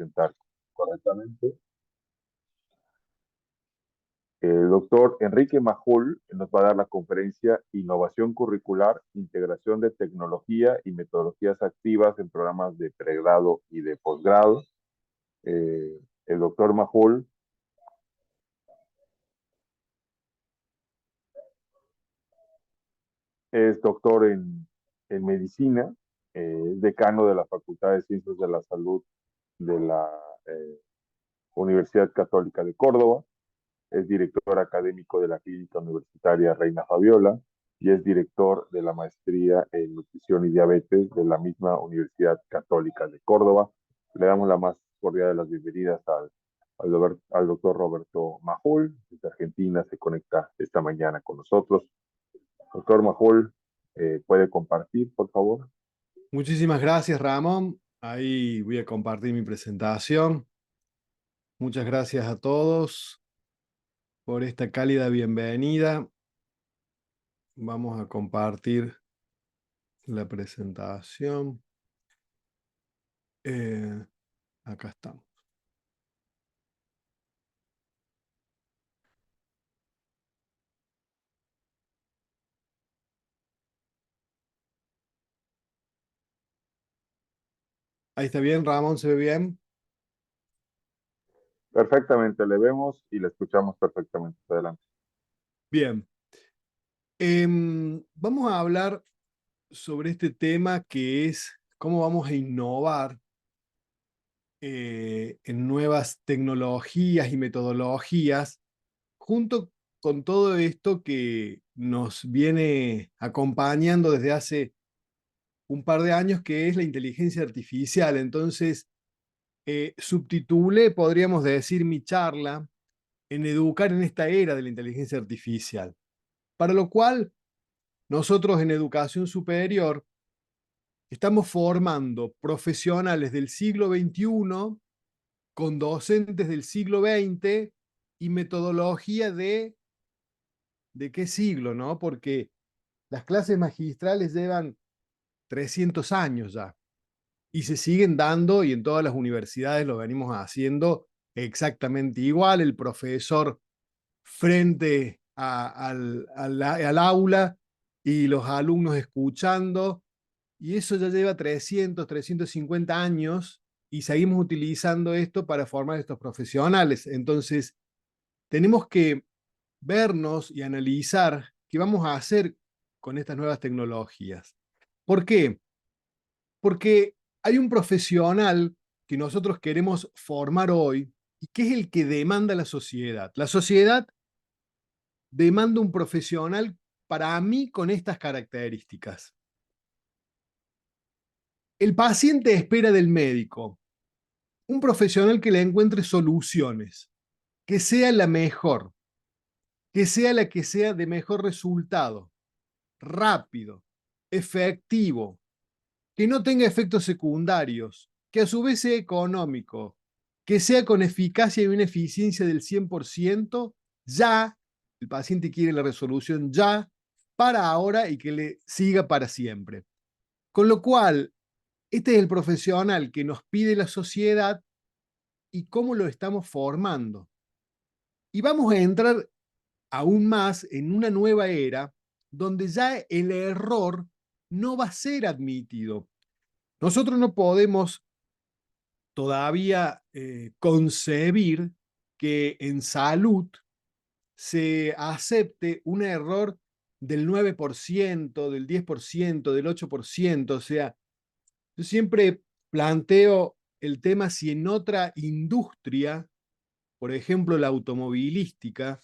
presentar correctamente. El doctor Enrique Majul nos va a dar la conferencia Innovación Curricular, Integración de Tecnología y Metodologías Activas en Programas de Pregrado y de Posgrado. El doctor Majul es doctor en medicina, es decano de la Facultad de Ciencias de la Salud de la Universidad Católica de Córdoba, es director académico de la Clínica Universitaria Reina Fabiola y es director de la Maestría en Nutrición y Diabetes de la misma Universidad Católica de Córdoba. Le damos la más cordial de las bienvenidas al doctor Roberto Majul, desde Argentina, se conecta esta mañana con nosotros. Doctor Majul, ¿puede compartir, por favor? Muchísimas gracias, Ramón. Ahí voy a compartir mi presentación. Muchas gracias a todos por esta cálida bienvenida. Vamos a compartir la presentación. Eh, Acá estamos. Ahí está bien, Ramón, ¿se ve bien? Perfectamente, le vemos y le escuchamos perfectamente. Adelante. Bien. Vamos a hablar sobre este tema que es cómo vamos a innovar en nuevas tecnologías y metodologías, junto con todo esto que nos viene acompañando desde hace un par de años, que es la inteligencia artificial. Entonces, subtitulé, podríamos decir, mi charla en educar en esta era de la inteligencia artificial, para lo cual nosotros en educación superior estamos formando profesionales del siglo XXI con docentes del siglo XX y metodología ¿de qué siglo, no? Porque las clases magistrales llevan 300 años ya y se siguen dando, y en todas las universidades lo venimos haciendo exactamente igual. El profesor frente al aula y los alumnos escuchando, y eso ya lleva 350 años y seguimos utilizando esto para formar estos profesionales. Entonces, tenemos que vernos y analizar qué vamos a hacer con estas nuevas tecnologías. ¿Por qué? Porque hay un profesional que nosotros queremos formar hoy y que es el que demanda la sociedad. La sociedad demanda un profesional, para mí, con estas características. El paciente espera del médico un profesional que le encuentre soluciones, que sea la mejor, que sea la que sea de mejor resultado, rápido, efectivo, que no tenga efectos secundarios, que a su vez sea económico, que sea con eficacia y una eficiencia del 100%, ya, el paciente quiere la resolución ya, para ahora y que le siga para siempre. Con lo cual, este es el profesional que nos pide la sociedad y cómo lo estamos formando. Y vamos a entrar aún más en una nueva era donde ya el error no va a ser admitido. Nosotros no podemos todavía concebir que en salud se acepte un error del 9%, del 10%, del 8%. O sea, yo siempre planteo el tema si en otra industria, por ejemplo la automovilística,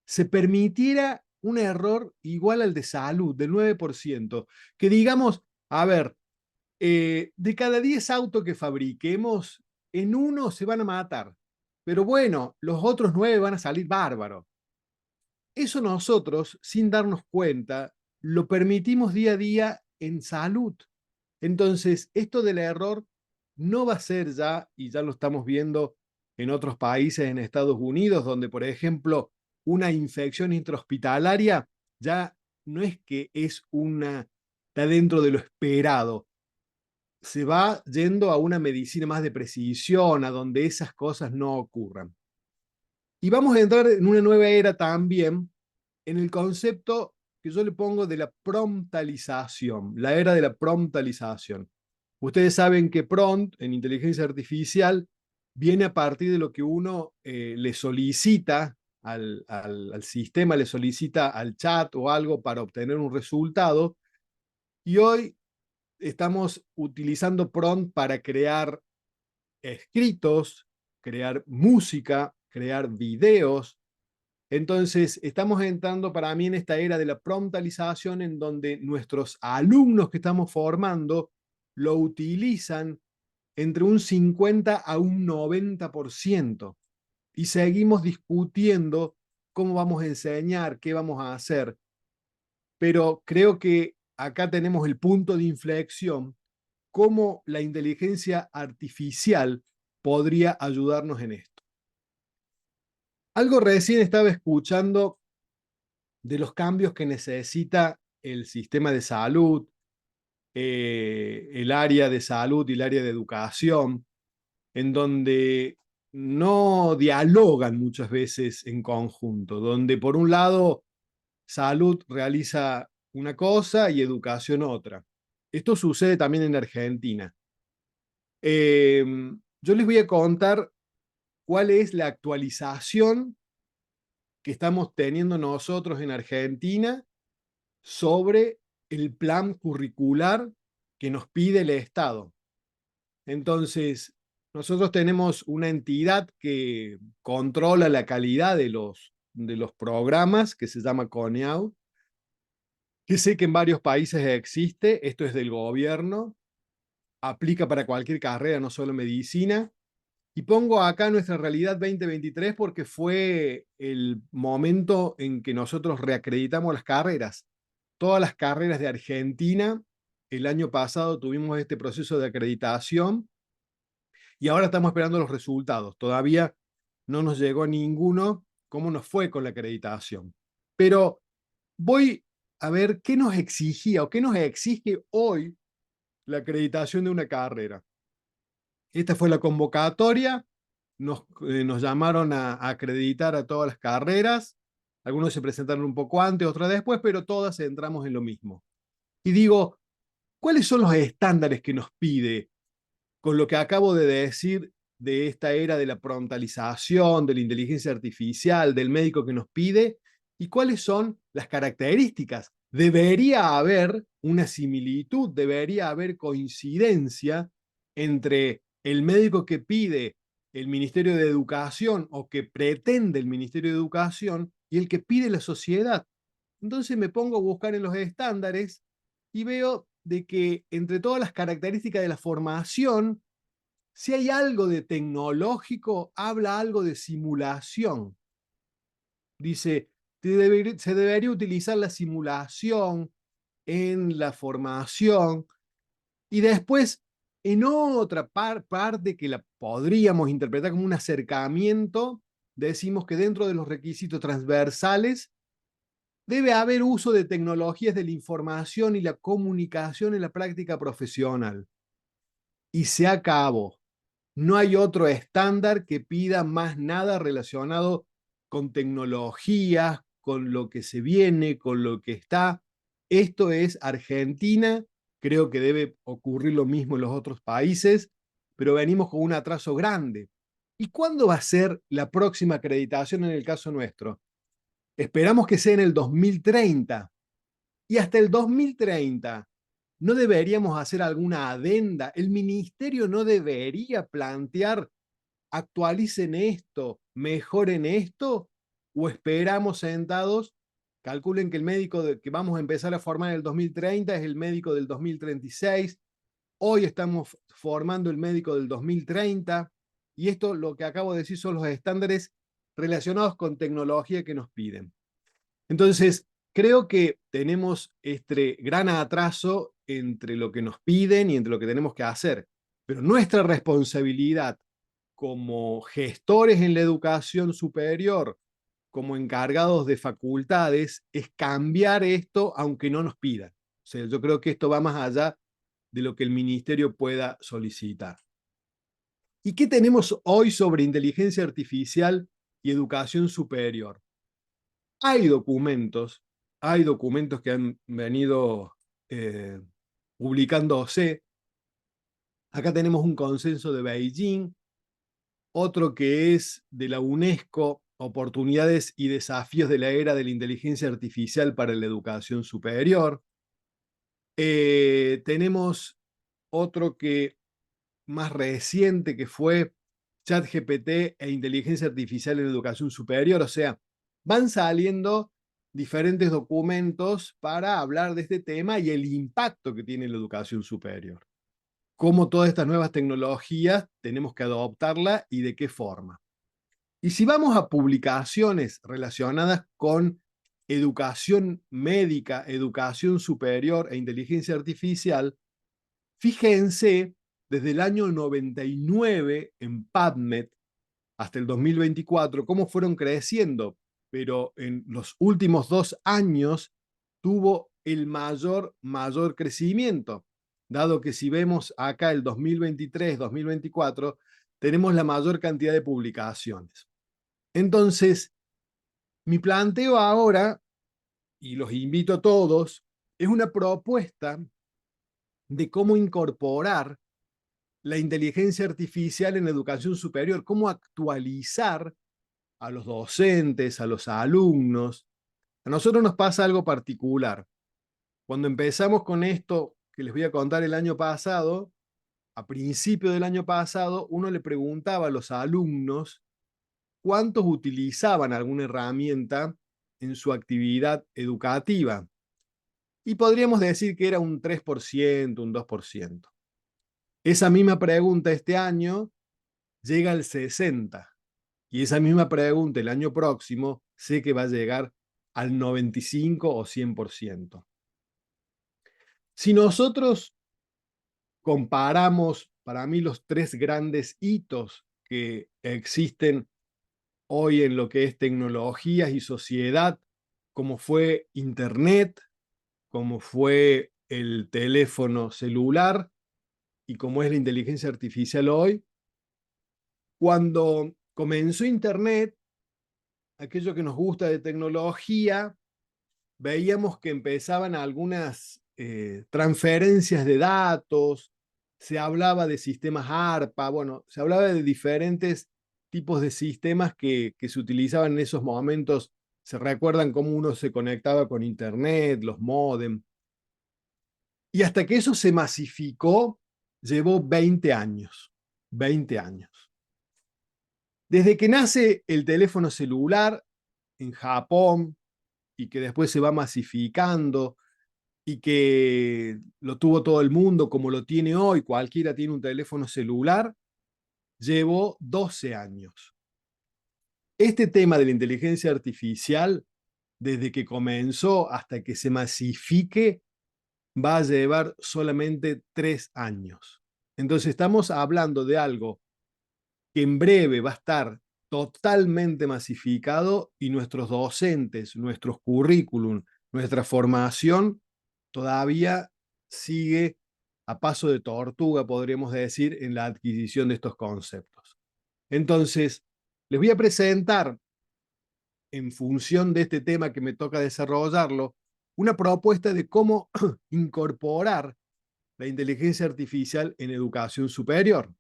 se permitiera un error igual al de salud, del 9%, que digamos, a ver, de cada 10 autos que fabriquemos, en uno se van a matar. Pero bueno, los otros 9 van a salir bárbaros. Eso nosotros, sin darnos cuenta, lo permitimos día a día en salud. Entonces, esto del error no va a ser ya, y ya lo estamos viendo en otros países, en Estados Unidos, donde, por ejemplo, una infección intrahospitalaria ya no es que es una, está dentro de lo esperado. se va yendo a una medicina más de precisión, a donde esas cosas no ocurran. Y vamos a entrar en una nueva era también en el concepto que yo le pongo de la promptalización, la era de la promptalización. Ustedes saben que prompt en inteligencia artificial viene a partir de lo que uno le solicita al sistema, le solicita al chat o algo para obtener un resultado. Y hoy estamos utilizando prompt para crear escritos, crear música, crear videos. Entonces, estamos entrando para mí en esta era de la promptalización en donde nuestros alumnos que estamos formando lo utilizan entre un 50 a un 90% y seguimos discutiendo cómo vamos a enseñar, qué vamos a hacer. Pero creo que acá tenemos el punto de inflexión, cómo la inteligencia artificial podría ayudarnos en esto. Algo recién estaba escuchando de los cambios que necesita el sistema de salud, el área de salud y el área de educación, en donde no dialogan muchas veces en conjunto, donde por un lado salud realiza una cosa y educación otra. Esto sucede también en Argentina. Eh, yo les voy a contar cuál es la actualización que estamos teniendo nosotros en Argentina sobre el plan curricular que nos pide el Estado. Entonces, nosotros tenemos una entidad que controla la calidad de los programas, que se llama CONEAU, que sé que en varios países existe, esto es del gobierno, aplica para cualquier carrera, no solo medicina. Y pongo acá nuestra realidad 2023 porque fue el momento en que nosotros reacreditamos las carreras. Todas las carreras de Argentina, el año pasado tuvimos este proceso de acreditación y ahora estamos esperando los resultados. Todavía no nos llegó ninguno cómo nos fue con la acreditación. Pero voy a ver qué nos exigía o qué nos exige hoy la acreditación de una carrera. Esta fue la convocatoria, nos llamaron a acreditar a todas las carreras, algunos se presentaron un poco antes, otros después, pero todas entramos en lo mismo. Y digo, ¿cuáles son los estándares que nos pide con lo que acabo de decir de esta era de la prontalización, de la inteligencia artificial, del médico que nos pide? ¿Y cuáles son las características? Debería haber una similitud, debería haber coincidencia entre el médico que pide el Ministerio de Educación o que pretende el Ministerio de Educación y el que pide la sociedad. Entonces me pongo a buscar en los estándares y veo de que entre todas las características de la formación, si hay algo de tecnológico, habla algo de simulación. Dice, se debería utilizar la simulación en la formación y después en otra parte que la podríamos interpretar como un acercamiento, decimos que dentro de los requisitos transversales debe haber uso de tecnologías de la información y la comunicación en la práctica profesional. Y se acabó. No hay otro estándar que pida más nada relacionado con tecnologías, con lo que se viene, con lo que está. Esto es Argentina, creo que debe ocurrir lo mismo en los otros países, pero venimos con un atraso grande. ¿Y cuándo va a ser la próxima acreditación en el caso nuestro? Esperamos que sea en el 2030. Y hasta el 2030, ¿no deberíamos hacer alguna adenda? El ministerio no debería plantear, actualicen esto, mejoren esto, o esperamos sentados, calculen que el médico que vamos a empezar a formar en el 2030 es el médico del 2036, hoy estamos formando el médico del 2030, y esto lo que acabo de decir son los estándares relacionados con tecnología que nos piden. Entonces, creo que tenemos este gran atraso entre lo que nos piden y entre lo que tenemos que hacer. Pero nuestra responsabilidad como gestores en la educación superior, como encargados de facultades, es cambiar esto aunque no nos pidan. O sea, yo creo que esto va más allá de lo que el ministerio pueda solicitar. ¿Y qué tenemos hoy sobre inteligencia artificial y educación superior? Hay documentos que han venido publicándose. Acá tenemos un consenso de Beijing, otro que es de la UNESCO, Oportunidades y Desafíos de la Era de la Inteligencia Artificial para la Educación Superior. Tenemos otro que más reciente, que fue ChatGPT e inteligencia artificial en educación superior. O sea, van saliendo diferentes documentos para hablar de este tema y el impacto que tiene la educación superior. Cómo todas estas nuevas tecnologías tenemos que adoptarla y de qué forma. Y si vamos a publicaciones relacionadas con educación médica, educación superior e inteligencia artificial, fíjense, desde el año 99 en PubMed hasta el 2024, cómo fueron creciendo, pero en los últimos 2 años tuvo el mayor crecimiento, dado que si vemos acá el 2023-2024, tenemos la mayor cantidad de publicaciones. Entonces, mi planteo ahora, y los invito a todos, es una propuesta de cómo incorporar la inteligencia artificial en educación superior, cómo actualizar a los docentes, a los alumnos. A nosotros nos pasa algo particular. Cuando empezamos con esto que les voy a contar el año pasado, a principio del año pasado, uno le preguntaba a los alumnos cuántos utilizaban alguna herramienta en su actividad educativa. Y podríamos decir que era un 3%, un 2%. Esa misma pregunta este año llega al 60%. Y esa misma pregunta el año próximo sé que va a llegar al 95 o 100%. Si nosotros comparamos, para mí, los 3 grandes hitos que existen hoy en lo que es tecnologías y sociedad, como fue Internet, como fue el teléfono celular y como es la inteligencia artificial hoy, cuando comenzó Internet, aquello que nos gusta de tecnología, veíamos que empezaban algunas transferencias de datos, se hablaba de sistemas ARPA, bueno, se hablaba de diferentes tipos de sistemas que se utilizaban en esos momentos. Se recuerdan cómo uno se conectaba con Internet, los módem. Y hasta que eso se masificó, llevó 20 años. 20 años. Desde que nace el teléfono celular en Japón y que después se va masificando y que lo tuvo todo el mundo como lo tiene hoy, cualquiera tiene un teléfono celular, llevó 12 años. Este tema de la inteligencia artificial, desde que comenzó hasta que se masifique, va a llevar solamente 3 años. Entonces estamos hablando de algo que en breve va a estar totalmente masificado y nuestros docentes, nuestros currículum, nuestra formación todavía sigue a paso de tortuga, podríamos decir, en la adquisición de estos conceptos. Entonces, les voy a presentar, en función de este tema que me toca desarrollarlo, una propuesta de cómo incorporar la inteligencia artificial en educación superior.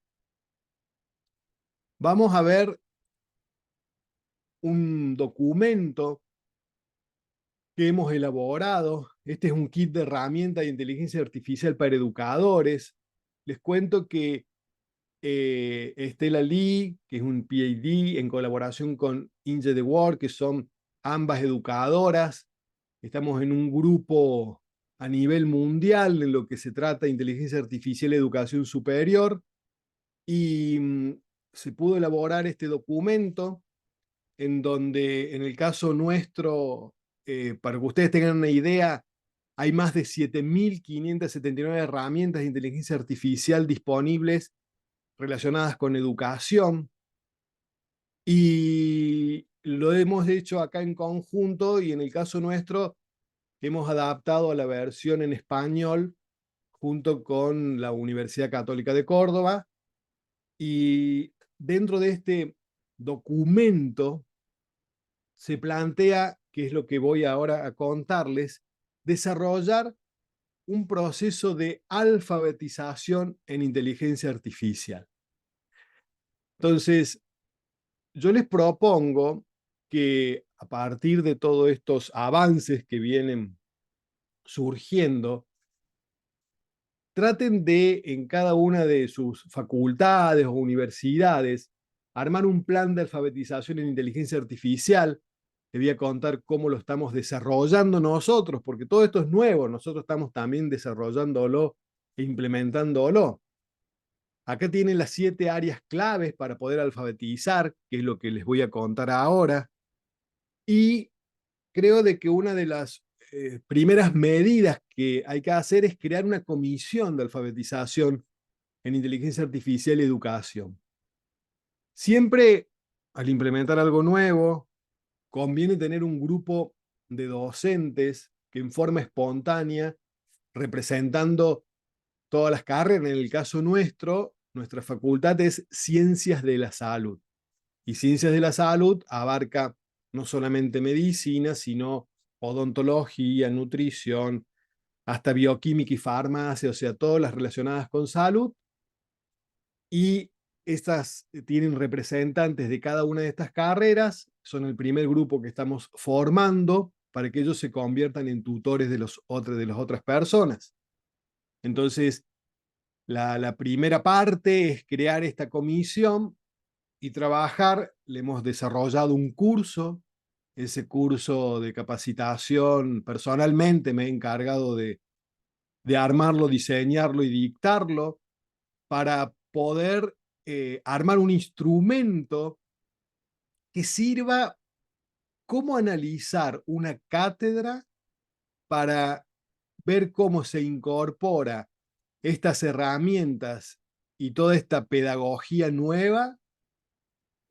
Vamos a ver un documento que hemos elaborado. Este es un kit de herramientas de inteligencia artificial para educadores. Les cuento que Estela Lee, que es un PhD, en colaboración con Inge de Word, que son ambas educadoras. Estamos en un grupo a nivel mundial en lo que se trata de inteligencia artificial y educación superior. Y se pudo elaborar este documento en donde, en el caso nuestro, para que ustedes tengan una idea, hay más de 7.579 herramientas de inteligencia artificial disponibles relacionadas con educación, y lo hemos hecho acá en conjunto, y en el caso nuestro hemos adaptado a la versión en español junto con la Universidad Católica de Córdoba, y dentro de este documento se plantea, que es lo que voy ahora a contarles, desarrollar un proceso de alfabetización en inteligencia artificial. Entonces, yo les propongo que a partir de todos estos avances que vienen surgiendo, traten de, en cada una de sus facultades o universidades, armar un plan de alfabetización en inteligencia artificial. Te voy a contar cómo lo estamos desarrollando nosotros, porque todo esto es nuevo, nosotros estamos también desarrollándolo e implementándolo. Acá tienen las 7 áreas claves para poder alfabetizar, que es lo que les voy a contar ahora. Y creo de que una de las primeras medidas que hay que hacer es crear una comisión de alfabetización en inteligencia artificial y educación. Siempre al implementar algo nuevo, conviene tener un grupo de docentes que en forma espontánea, representando todas las carreras, en el caso nuestro, nuestra facultad es Ciencias de la Salud. Y Ciencias de la Salud abarca no solamente medicina, sino odontología, nutrición, hasta bioquímica y farmacia, o sea, todas las relacionadas con salud. Y estas tienen representantes de cada una de estas carreras, son el primer grupo que estamos formando para que ellos se conviertan en tutores de las otras personas. Entonces, la primera parte es crear esta comisión y trabajar. Le hemos desarrollado un curso. Ese curso de capacitación, personalmente me he encargado de armarlo, diseñarlo y dictarlo para poder armar un instrumento que sirva cómo analizar una cátedra para ver cómo se incorpora estas herramientas y toda esta pedagogía nueva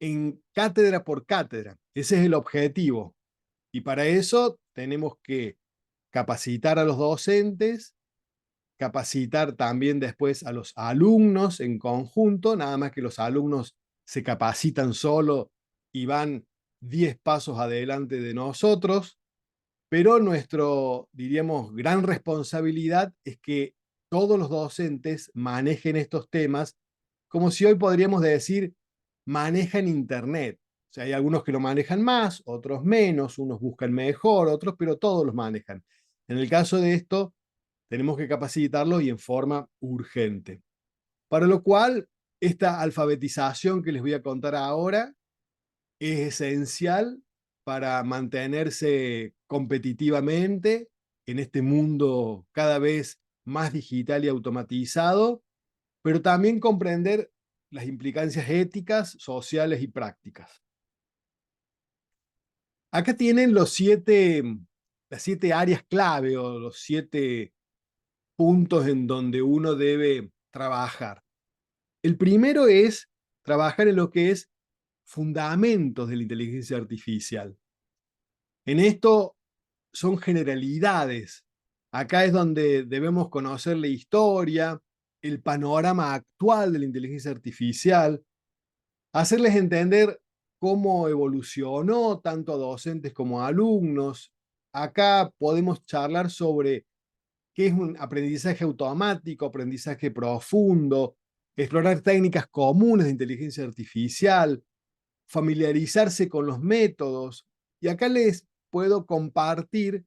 en cátedra por cátedra. Ese es el objetivo. Y para eso tenemos que capacitar a los docentes, capacitar también después a los alumnos en conjunto, nada más que los alumnos se capacitan solo y van 10 pasos adelante de nosotros, pero nuestro, diríamos, gran responsabilidad es que todos los docentes manejen estos temas como si hoy podríamos decir manejan Internet. O sea, hay algunos que lo manejan más, otros menos, unos buscan mejor, otros, pero todos los manejan. En el caso de esto, tenemos que capacitarlos y en forma urgente. Para lo cual, esta alfabetización que les voy a contar ahora es esencial para mantenerse competitivamente en este mundo cada vez más digital y automatizado, pero también comprender las implicancias éticas, sociales y prácticas. Acá tienen las 7 áreas clave o los 7 puntos en donde uno debe trabajar. El primero es trabajar en lo que es fundamentos de la inteligencia artificial. En esto son generalidades. Acá es donde debemos conocer la historia, el panorama actual de la inteligencia artificial, hacerles entender cómo evolucionó tanto a docentes como a alumnos. Acá podemos charlar sobre qué es un aprendizaje automático, aprendizaje profundo, explorar técnicas comunes de inteligencia artificial, familiarizarse con los métodos. Y acá les puedo compartir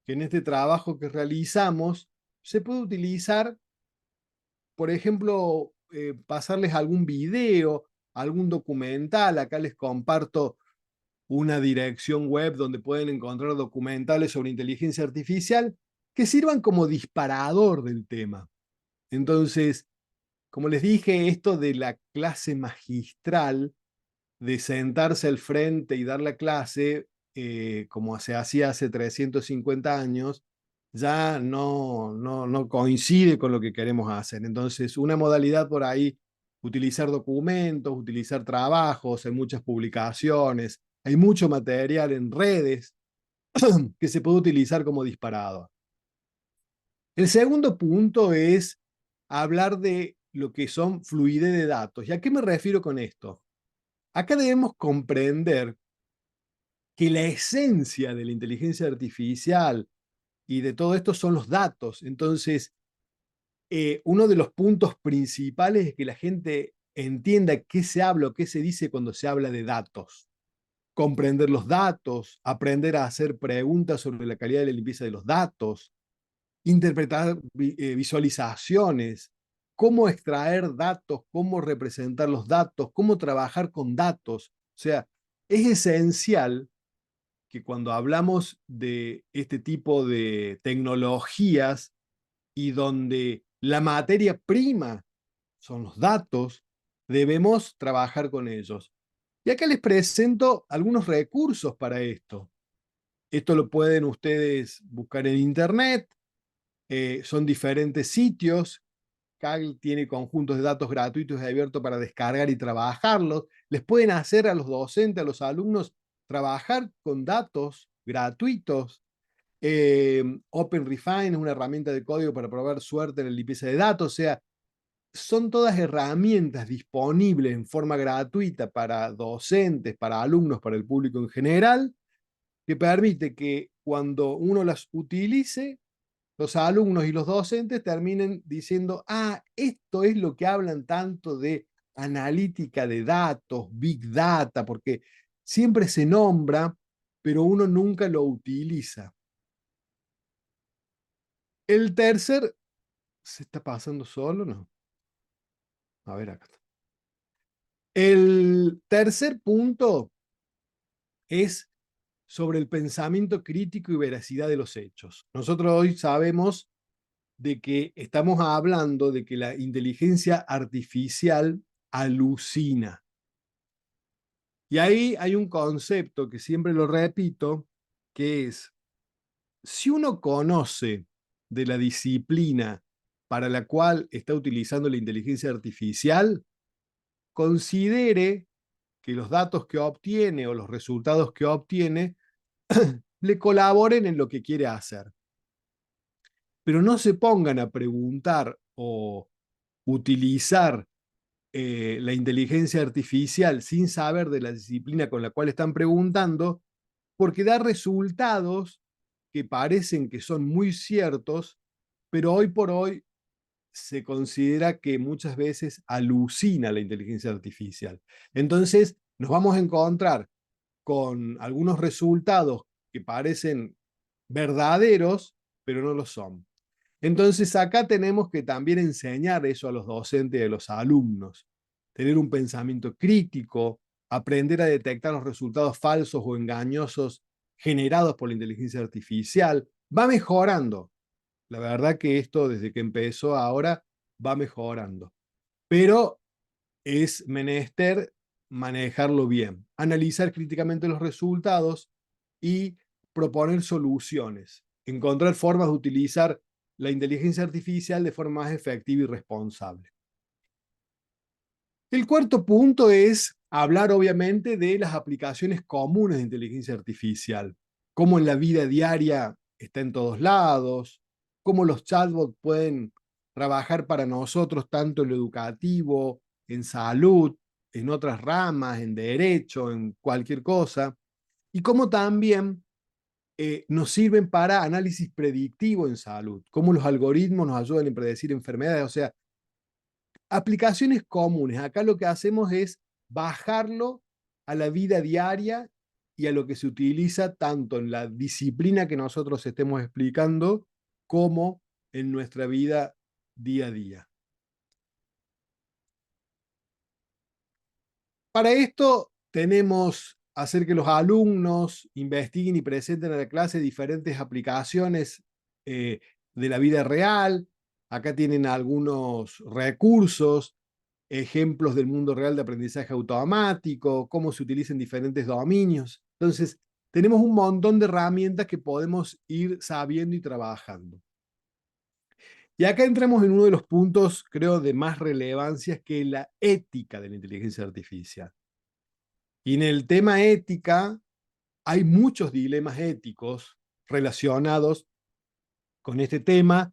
que en este trabajo que realizamos se puede utilizar, por ejemplo, pasarles algún video, algún documental. Acá les comparto una dirección web donde pueden encontrar documentales sobre inteligencia artificial que sirvan como disparador del tema. Entonces, como les dije, esto de la clase magistral, de sentarse al frente y dar la clase, como se hacía hace 350 años, ya no coincide con lo que queremos hacer. Entonces, una modalidad por ahí, utilizar documentos, utilizar trabajos, hay muchas publicaciones, hay mucho material en redes que se puede utilizar como disparador. El segundo punto es hablar de lo que son fluidez de datos. ¿Y a qué me refiero con esto? Acá debemos comprender que la esencia de la inteligencia artificial y de todo esto son los datos. Entonces, uno de los puntos principales es que la gente entienda qué se habla o qué se dice cuando se habla de datos. Comprender los datos, aprender a hacer preguntas sobre la calidad de la limpieza de los datos, interpretar visualizaciones, cómo extraer datos, cómo representar los datos, cómo trabajar con datos. O sea, es esencial que cuando hablamos de este tipo de tecnologías y donde la materia prima son los datos, debemos trabajar con ellos. Y acá les presento algunos recursos para esto. Esto lo pueden ustedes buscar en internet, son diferentes sitios. Kaggle tiene conjuntos de datos gratuitos y abiertos para descargar y trabajarlos. Les pueden hacer a los docentes, a los alumnos, trabajar con datos gratuitos. OpenRefine es una herramienta de código para probar suerte en la limpieza de datos. O sea, son todas herramientas disponibles en forma gratuita para docentes, para alumnos, para el público en general, que permite que cuando uno las utilice, los alumnos y los docentes terminen diciendo, ah, esto es lo que hablan tanto de analítica de datos, big data, porque siempre se nombra, pero uno nunca lo utiliza. El tercer, ¿se está pasando solo? No. A ver acá. El tercer punto es sobre el pensamiento crítico y veracidad de los hechos. Nosotros hoy sabemos de que estamos hablando de que la inteligencia artificial alucina. Y ahí hay un concepto que siempre lo repito, que es, si uno conoce de la disciplina para la cual está utilizando la inteligencia artificial, considere que los datos que obtiene o los resultados que obtiene le colaboren en lo que quiere hacer. Pero no se pongan a preguntar o utilizar la inteligencia artificial sin saber de la disciplina con la cual están preguntando, porque da resultados que parecen que son muy ciertos, pero hoy por hoy se considera que muchas veces alucina la inteligencia artificial. Entonces, nos vamos a encontrar con algunos resultados que parecen verdaderos, pero no lo son. Entonces acá tenemos que también enseñar eso a los docentes y a los alumnos, tener un pensamiento crítico, aprender a detectar los resultados falsos o engañosos generados por la inteligencia artificial. Va mejorando. La verdad que esto desde que empezó ahora va mejorando. Pero es menester manejarlo bien, analizar críticamente los resultados y proponer soluciones, encontrar formas de utilizar la inteligencia artificial de forma más efectiva y responsable. El cuarto punto es hablar obviamente de las aplicaciones comunes de inteligencia artificial, cómo en la vida diaria está en todos lados, cómo los chatbots pueden trabajar para nosotros tanto en lo educativo, en salud, en otras ramas, en derecho, en cualquier cosa, y cómo también nos sirven para análisis predictivo en salud, cómo los algoritmos nos ayudan a predecir enfermedades, o sea, aplicaciones comunes. Acá lo que hacemos es bajarlo a la vida diaria y a lo que se utiliza tanto en la disciplina que nosotros estemos explicando como en nuestra vida día a día. Para esto tenemos hacer que los alumnos investiguen y presenten a la clase diferentes aplicaciones de la vida real. Acá tienen algunos recursos, ejemplos del mundo real de aprendizaje automático, cómo se utilizan diferentes dominios. Entonces, tenemos un montón de herramientas que podemos ir sabiendo y trabajando. Y acá entramos en uno de los puntos, creo, de más relevancia, que es la ética de la inteligencia artificial. Y en el tema ética hay muchos dilemas éticos relacionados con este tema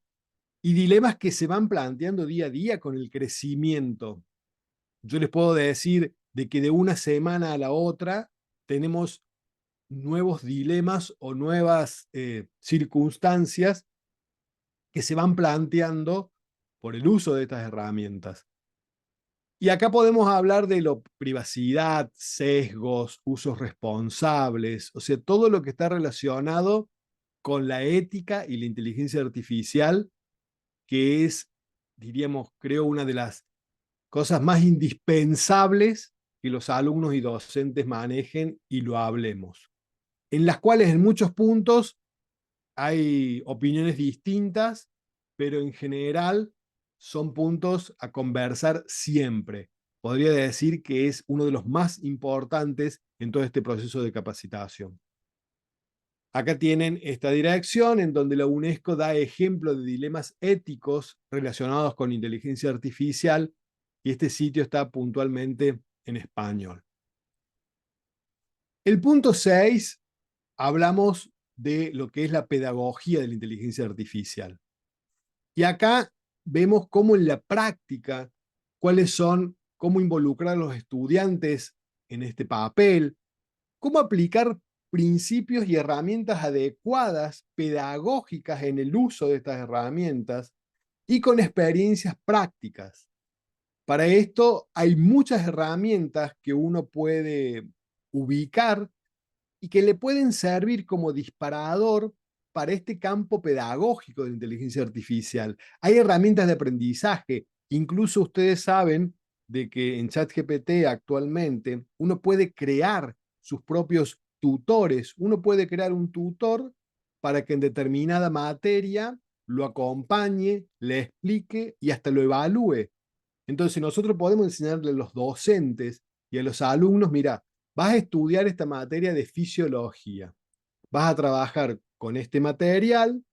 y dilemas que se van planteando día a día con el crecimiento. Yo les puedo decir de que de una semana a la otra tenemos nuevos dilemas o nuevas circunstancias que se van planteando por el uso de estas herramientas. Y acá podemos hablar de privacidad, sesgos, usos responsables, o sea, todo lo que está relacionado con la ética y la inteligencia artificial, que es, diríamos, creo, una de las cosas más indispensables que los alumnos y docentes manejen y lo hablemos, en las cuales en muchos puntos hay opiniones distintas, pero en general son puntos a conversar siempre. Podría decir que es uno de los más importantes en todo este proceso de capacitación. Acá tienen esta dirección en donde la UNESCO da ejemplo de dilemas éticos relacionados con inteligencia artificial y este sitio está puntualmente en español. El punto 6, hablamos de lo que es la pedagogía de la inteligencia artificial. Y acá vemos cómo en la práctica, cuáles son, cómo involucrar a los estudiantes en este papel, cómo aplicar principios y herramientas adecuadas, pedagógicas en el uso de estas herramientas y con experiencias prácticas. Para esto hay muchas herramientas que uno puede ubicar y que le pueden servir como disparador para este campo pedagógico de la inteligencia artificial. Hay herramientas de aprendizaje, incluso ustedes saben de que en ChatGPT actualmente uno puede crear sus propios tutores, uno puede crear un tutor para que en determinada materia lo acompañe, le explique y hasta lo evalúe. Entonces nosotros podemos enseñarle a los docentes y a los alumnos, mira, vas a estudiar esta materia de fisiología, vas a trabajar con este material,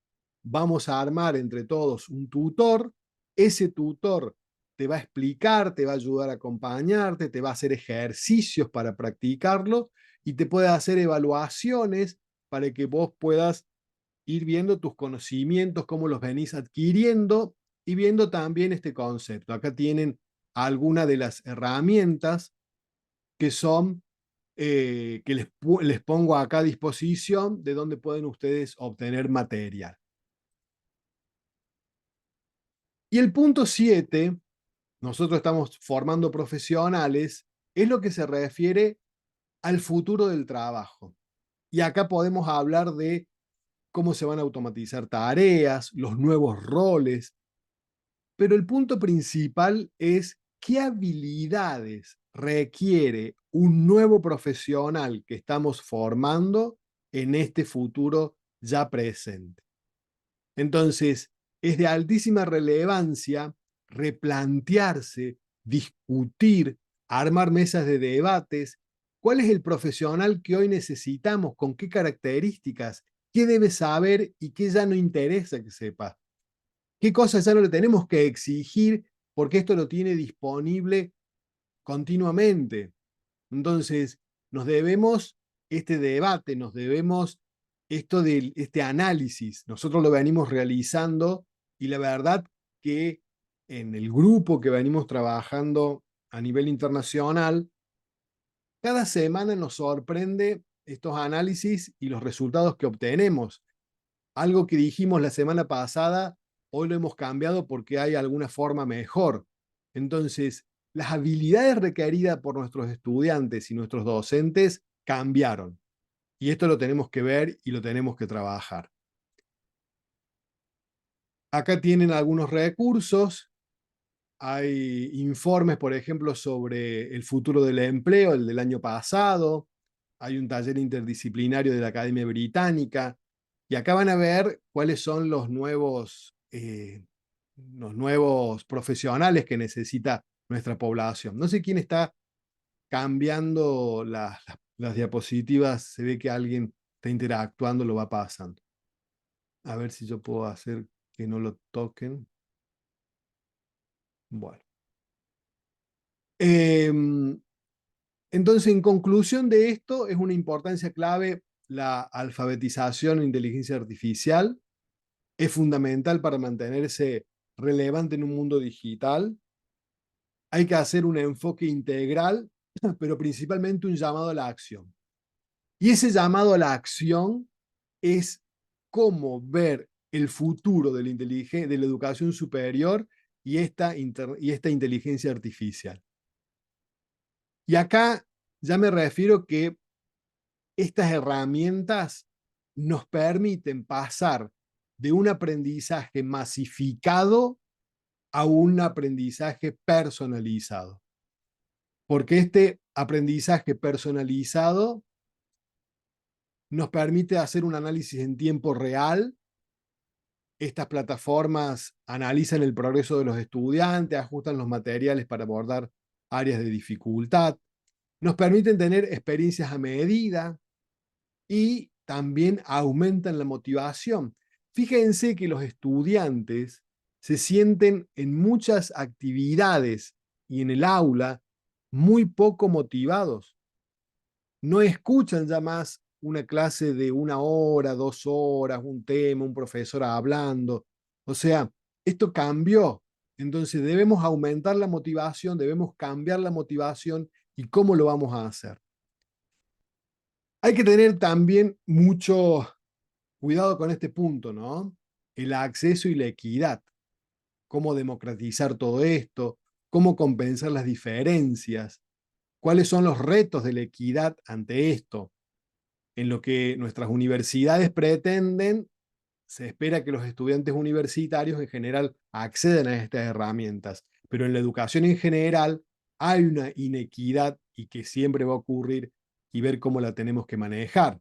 vamos a armar entre todos un tutor, ese tutor te va a explicar, te va a ayudar a acompañarte, te va a hacer ejercicios para practicarlo y te puede hacer evaluaciones para que vos puedas ir viendo tus conocimientos, cómo los venís adquiriendo y viendo también este concepto. Acá tienen algunas de las herramientas que son, que les pongo acá a disposición de donde pueden ustedes obtener material. Y el punto 7, nosotros estamos formando profesionales, es lo que se refiere al futuro del trabajo. Y acá podemos hablar de cómo se van a automatizar tareas, los nuevos roles, pero el punto principal es qué habilidades requiere un nuevo profesional que estamos formando en este futuro ya presente. Entonces, es de altísima relevancia replantearse, discutir, armar mesas de debates. ¿Cuál es el profesional que hoy necesitamos? ¿Con qué características? ¿Qué debe saber y qué ya no interesa que sepa? ¿Qué cosas ya no le tenemos que exigir porque esto lo tiene disponible continuamente? Entonces, nos debemos este debate, nos debemos este análisis. Nosotros lo venimos realizando y la verdad que en el grupo que venimos trabajando a nivel internacional, cada semana nos sorprende estos análisis y los resultados que obtenemos. Algo que dijimos la semana pasada, hoy lo hemos cambiado porque hay alguna forma mejor. Entonces, las habilidades requeridas por nuestros estudiantes y nuestros docentes cambiaron. Y esto lo tenemos que ver y lo tenemos que trabajar. Acá tienen algunos recursos. Hay informes, por ejemplo, sobre el futuro del empleo, el del año pasado. Hay un taller interdisciplinario de la Academia Británica. Y acá van a ver cuáles son los nuevos profesionales que necesita nuestra población. No sé quién está cambiando las diapositivas, se ve que alguien está interactuando, lo va pasando. A ver si yo puedo hacer que no lo toquen. Bueno. Entonces, en conclusión de esto, es una importancia clave la alfabetización en inteligencia artificial. es fundamental para mantenerse relevante en un mundo digital. Hay que hacer un enfoque integral, pero principalmente un llamado a la acción. Y ese llamado a la acción es cómo ver el futuro de la educación superior y esta inteligencia artificial. Y acá ya me refiero que estas herramientas nos permiten pasar de un aprendizaje masificado a un aprendizaje personalizado. Porque este aprendizaje personalizado nos permite hacer un análisis en tiempo real. Estas plataformas analizan el progreso de los estudiantes, ajustan los materiales para abordar áreas de dificultad, nos permiten tener experiencias a medida y también aumentan la motivación. Fíjense que los estudiantes se sienten en muchas actividades y en el aula muy poco motivados. No escuchan ya más una clase de 1 hora, 2 horas, un tema, un profesor hablando. O sea, esto cambió. Entonces debemos aumentar la motivación, debemos cambiar la motivación y cómo lo vamos a hacer. Hay que tener también mucho cuidado con este punto, ¿no? El acceso y la equidad. Cómo democratizar todo esto, cómo compensar las diferencias, cuáles son los retos de la equidad ante esto. En lo que nuestras universidades pretenden, se espera que los estudiantes universitarios en general accedan a estas herramientas, pero en la educación en general hay una inequidad y que siempre va a ocurrir y ver cómo la tenemos que manejar.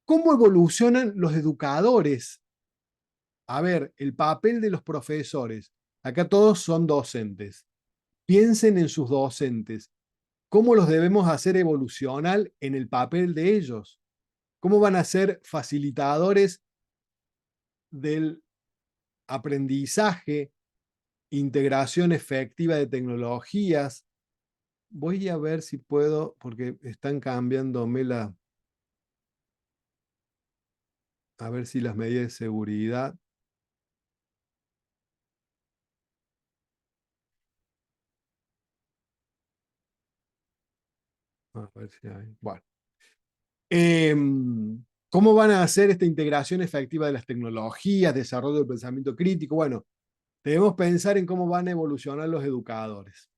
¿Cómo evolucionan los educadores? A ver, el papel de los profesores. Acá todos son docentes. Piensen en sus docentes. ¿Cómo los debemos hacer evolucionar en el papel de ellos? ¿Cómo van a ser facilitadores del aprendizaje, integración efectiva de tecnologías? Voy a ver si puedo, porque están cambiándome a ver si las medidas de seguridad. A ver si hay. Bueno. ¿Cómo van a hacer esta integración efectiva de las tecnologías, desarrollo del pensamiento crítico? Bueno, debemos pensar en cómo van a evolucionar los educadores.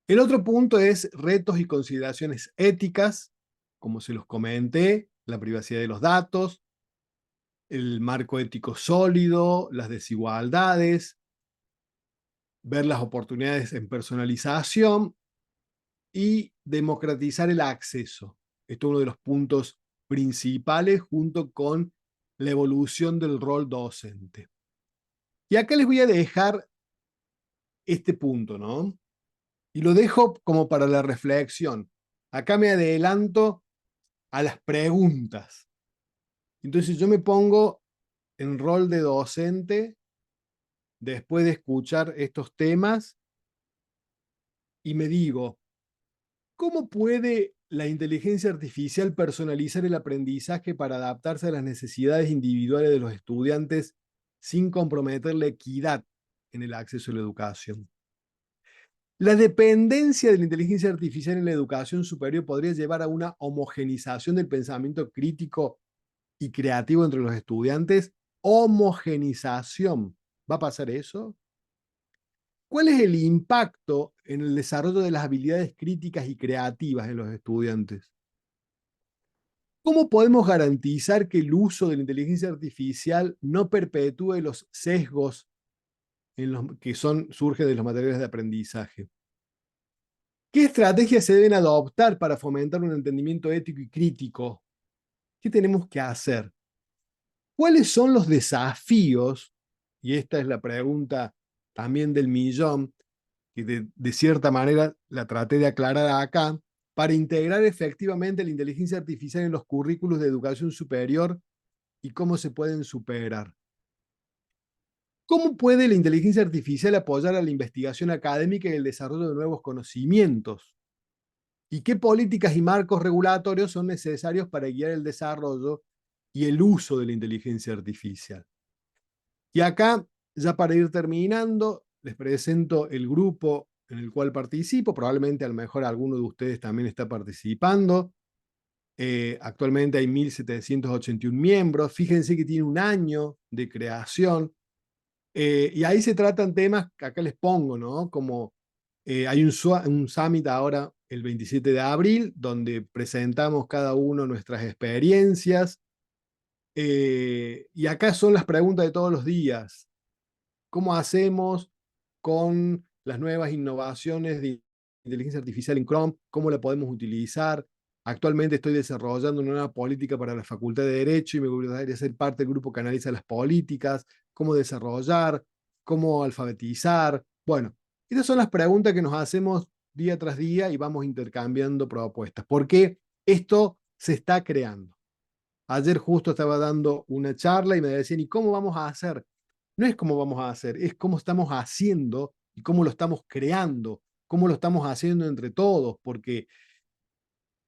El otro punto es retos y consideraciones éticas, como se los comenté, la privacidad de los datos, el marco ético sólido, las desigualdades, ver las oportunidades en personalización y democratizar el acceso. Esto es uno de los puntos principales junto con la evolución del rol docente. Y acá les voy a dejar este punto, ¿no? Y lo dejo como para la reflexión. Acá me adelanto a las preguntas. Entonces yo me pongo en rol de docente después de escuchar estos temas y me digo, ¿cómo puede la inteligencia artificial personalizar el aprendizaje para adaptarse a las necesidades individuales de los estudiantes sin comprometer la equidad en el acceso a la educación? La dependencia de la inteligencia artificial en la educación superior podría llevar a una homogenización del pensamiento crítico y creativo entre los estudiantes. Homogenización. ¿Va a pasar eso? ¿Cuál es el impacto en el desarrollo de las habilidades críticas y creativas en los estudiantes? ¿Cómo podemos garantizar que el uso de la inteligencia artificial no perpetúe los sesgos que surgen de los materiales de aprendizaje? ¿Qué estrategias se deben adoptar para fomentar un entendimiento ético y crítico? ¿Qué tenemos que hacer? ¿Cuáles son los desafíos? Y esta es la pregunta también del millón, que de cierta manera la traté de aclarar acá, para integrar efectivamente la inteligencia artificial en los currículos de educación superior y cómo se pueden superar. ¿Cómo puede la inteligencia artificial apoyar a la investigación académica y el desarrollo de nuevos conocimientos? ¿Y qué políticas y marcos regulatorios son necesarios para guiar el desarrollo y el uso de la inteligencia artificial. Y acá, ya para ir terminando, les presento el grupo en el cual participo. Probablemente a lo mejor alguno de ustedes también está participando. Actualmente hay 1.781 miembros. Fíjense que tiene un año de creación. Y ahí se tratan temas que acá les pongo, ¿no? Como hay un summit ahora el 27 de abril, donde presentamos cada uno nuestras experiencias. Y acá son las preguntas de todos los días. ¿Cómo hacemos con las nuevas innovaciones de inteligencia artificial en Chrome? ¿Cómo la podemos utilizar? Actualmente estoy desarrollando una nueva política para la Facultad de Derecho y me gustaría ser parte del grupo que analiza las políticas, cómo desarrollar, cómo alfabetizar. Bueno, estas son las preguntas que nos hacemos día tras día y vamos intercambiando propuestas, porque esto se está creando. Ayer justo estaba dando una charla y me decían, ¿y cómo vamos a hacer? No es cómo vamos a hacer, es cómo estamos haciendo y cómo lo estamos creando, cómo lo estamos haciendo entre todos, porque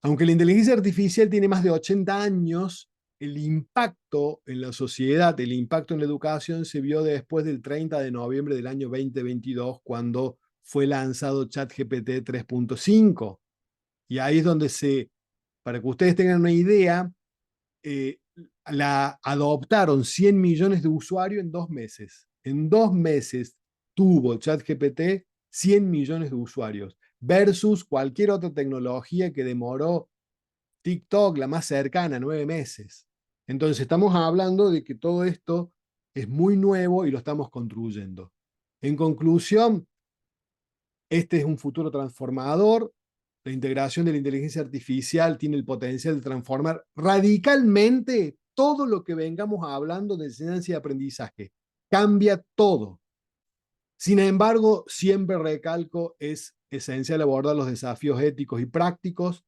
aunque la inteligencia artificial tiene más de 80 años, el impacto en la sociedad, el impacto en la educación se vio después del 30 de noviembre del año 2022, cuando fue lanzado ChatGPT 3.5. Y ahí es donde para que ustedes tengan una idea, eh, la adoptaron 100 millones de usuarios en 2 meses. En 2 meses tuvo ChatGPT 100 millones de usuarios versus cualquier otra tecnología que demoró TikTok, la más cercana, 9 meses. Entonces estamos hablando de que todo esto es muy nuevo y lo estamos construyendo. En conclusión, este es un futuro transformador. La integración de la inteligencia artificial tiene el potencial de transformar radicalmente todo lo que vengamos hablando de enseñanza y aprendizaje. Cambia todo. Sin embargo, siempre recalco, es esencial abordar los desafíos éticos y prácticos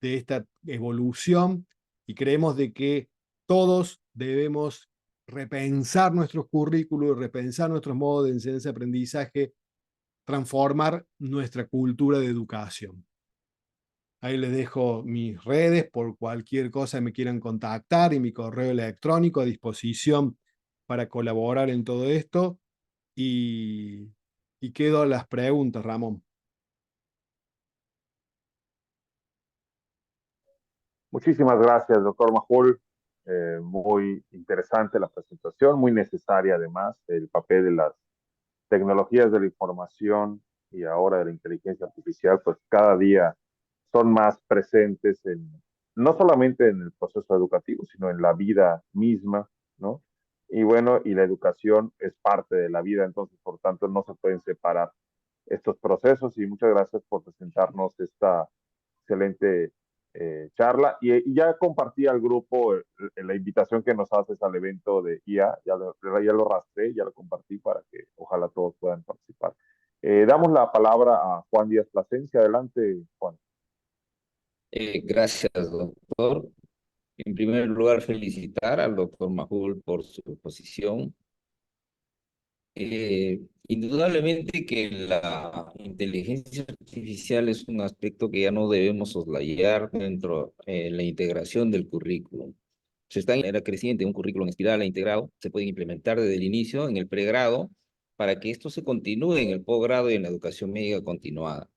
de esta evolución y creemos de que todos debemos repensar nuestros currículos, repensar nuestros modos de enseñanza y aprendizaje, transformar nuestra cultura de educación. Ahí les dejo mis redes por cualquier cosa que me quieran contactar y mi correo electrónico a disposición para colaborar en todo esto. Y, y quedo a las preguntas, Ramón. Muchísimas gracias, doctor Majul. Muy interesante la presentación, muy necesaria además, el papel de las tecnologías de la información y ahora de la inteligencia artificial, pues cada día son más presentes no solamente en el proceso educativo, sino en la vida misma, ¿no? Y bueno, y la educación es parte de la vida, entonces, por tanto, no se pueden separar estos procesos. Y muchas gracias por presentarnos esta excelente charla. Y ya compartí al grupo la invitación que nos haces al evento de IA, ya lo rastré, ya lo compartí para que ojalá todos puedan participar. Damos la palabra a Juan Díaz Plasencia. Adelante, Juan. Gracias, doctor. En primer lugar, felicitar al doctor Majul por su posición. Indudablemente que la inteligencia artificial es un aspecto que ya no debemos soslayar dentro de la integración del currículum. Se está en manera creciente, un currículum espiral e integrado, se puede implementar desde el inicio en el pregrado para que esto se continúe en el posgrado y en la educación médica continuada.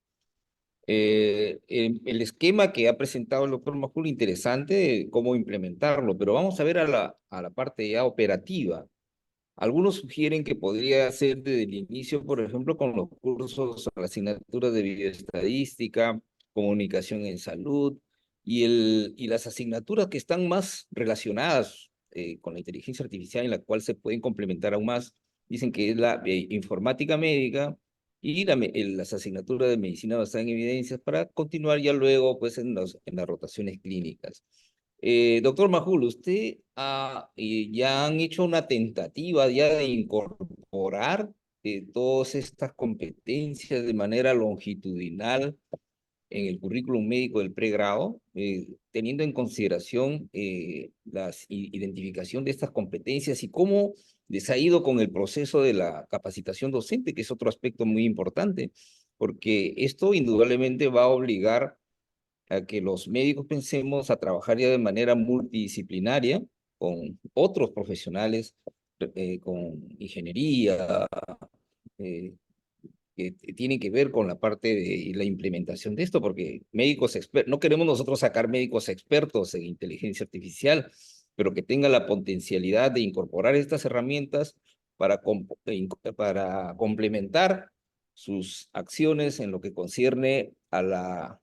El esquema que ha presentado el doctor Majul, interesante cómo implementarlo, pero vamos a ver a la parte ya operativa. Algunos sugieren que podría ser desde el inicio, por ejemplo, con los cursos, las asignaturas de bioestadística, comunicación en salud y las asignaturas que están más relacionadas con la inteligencia artificial, en la cual se pueden complementar aún más. Dicen que es la informática médica y las asignaturas de medicina basada en evidencias para continuar ya luego pues, en las rotaciones clínicas. Doctor Majul, usted ya han hecho una tentativa ya de incorporar todas estas competencias de manera longitudinal en el currículum médico del pregrado, teniendo en consideración la identificación de estas competencias y cómo les ha ido con el proceso de la capacitación docente, que es otro aspecto muy importante, porque esto indudablemente va a obligar a que los médicos pensemos a trabajar ya de manera multidisciplinaria con otros profesionales, con ingeniería, eh, que tienen que ver con la parte de la implementación de esto, porque médicos expertos, no queremos nosotros sacar médicos expertos en inteligencia artificial, pero que tengan la potencialidad de incorporar estas herramientas para complementar sus acciones en lo que concierne a la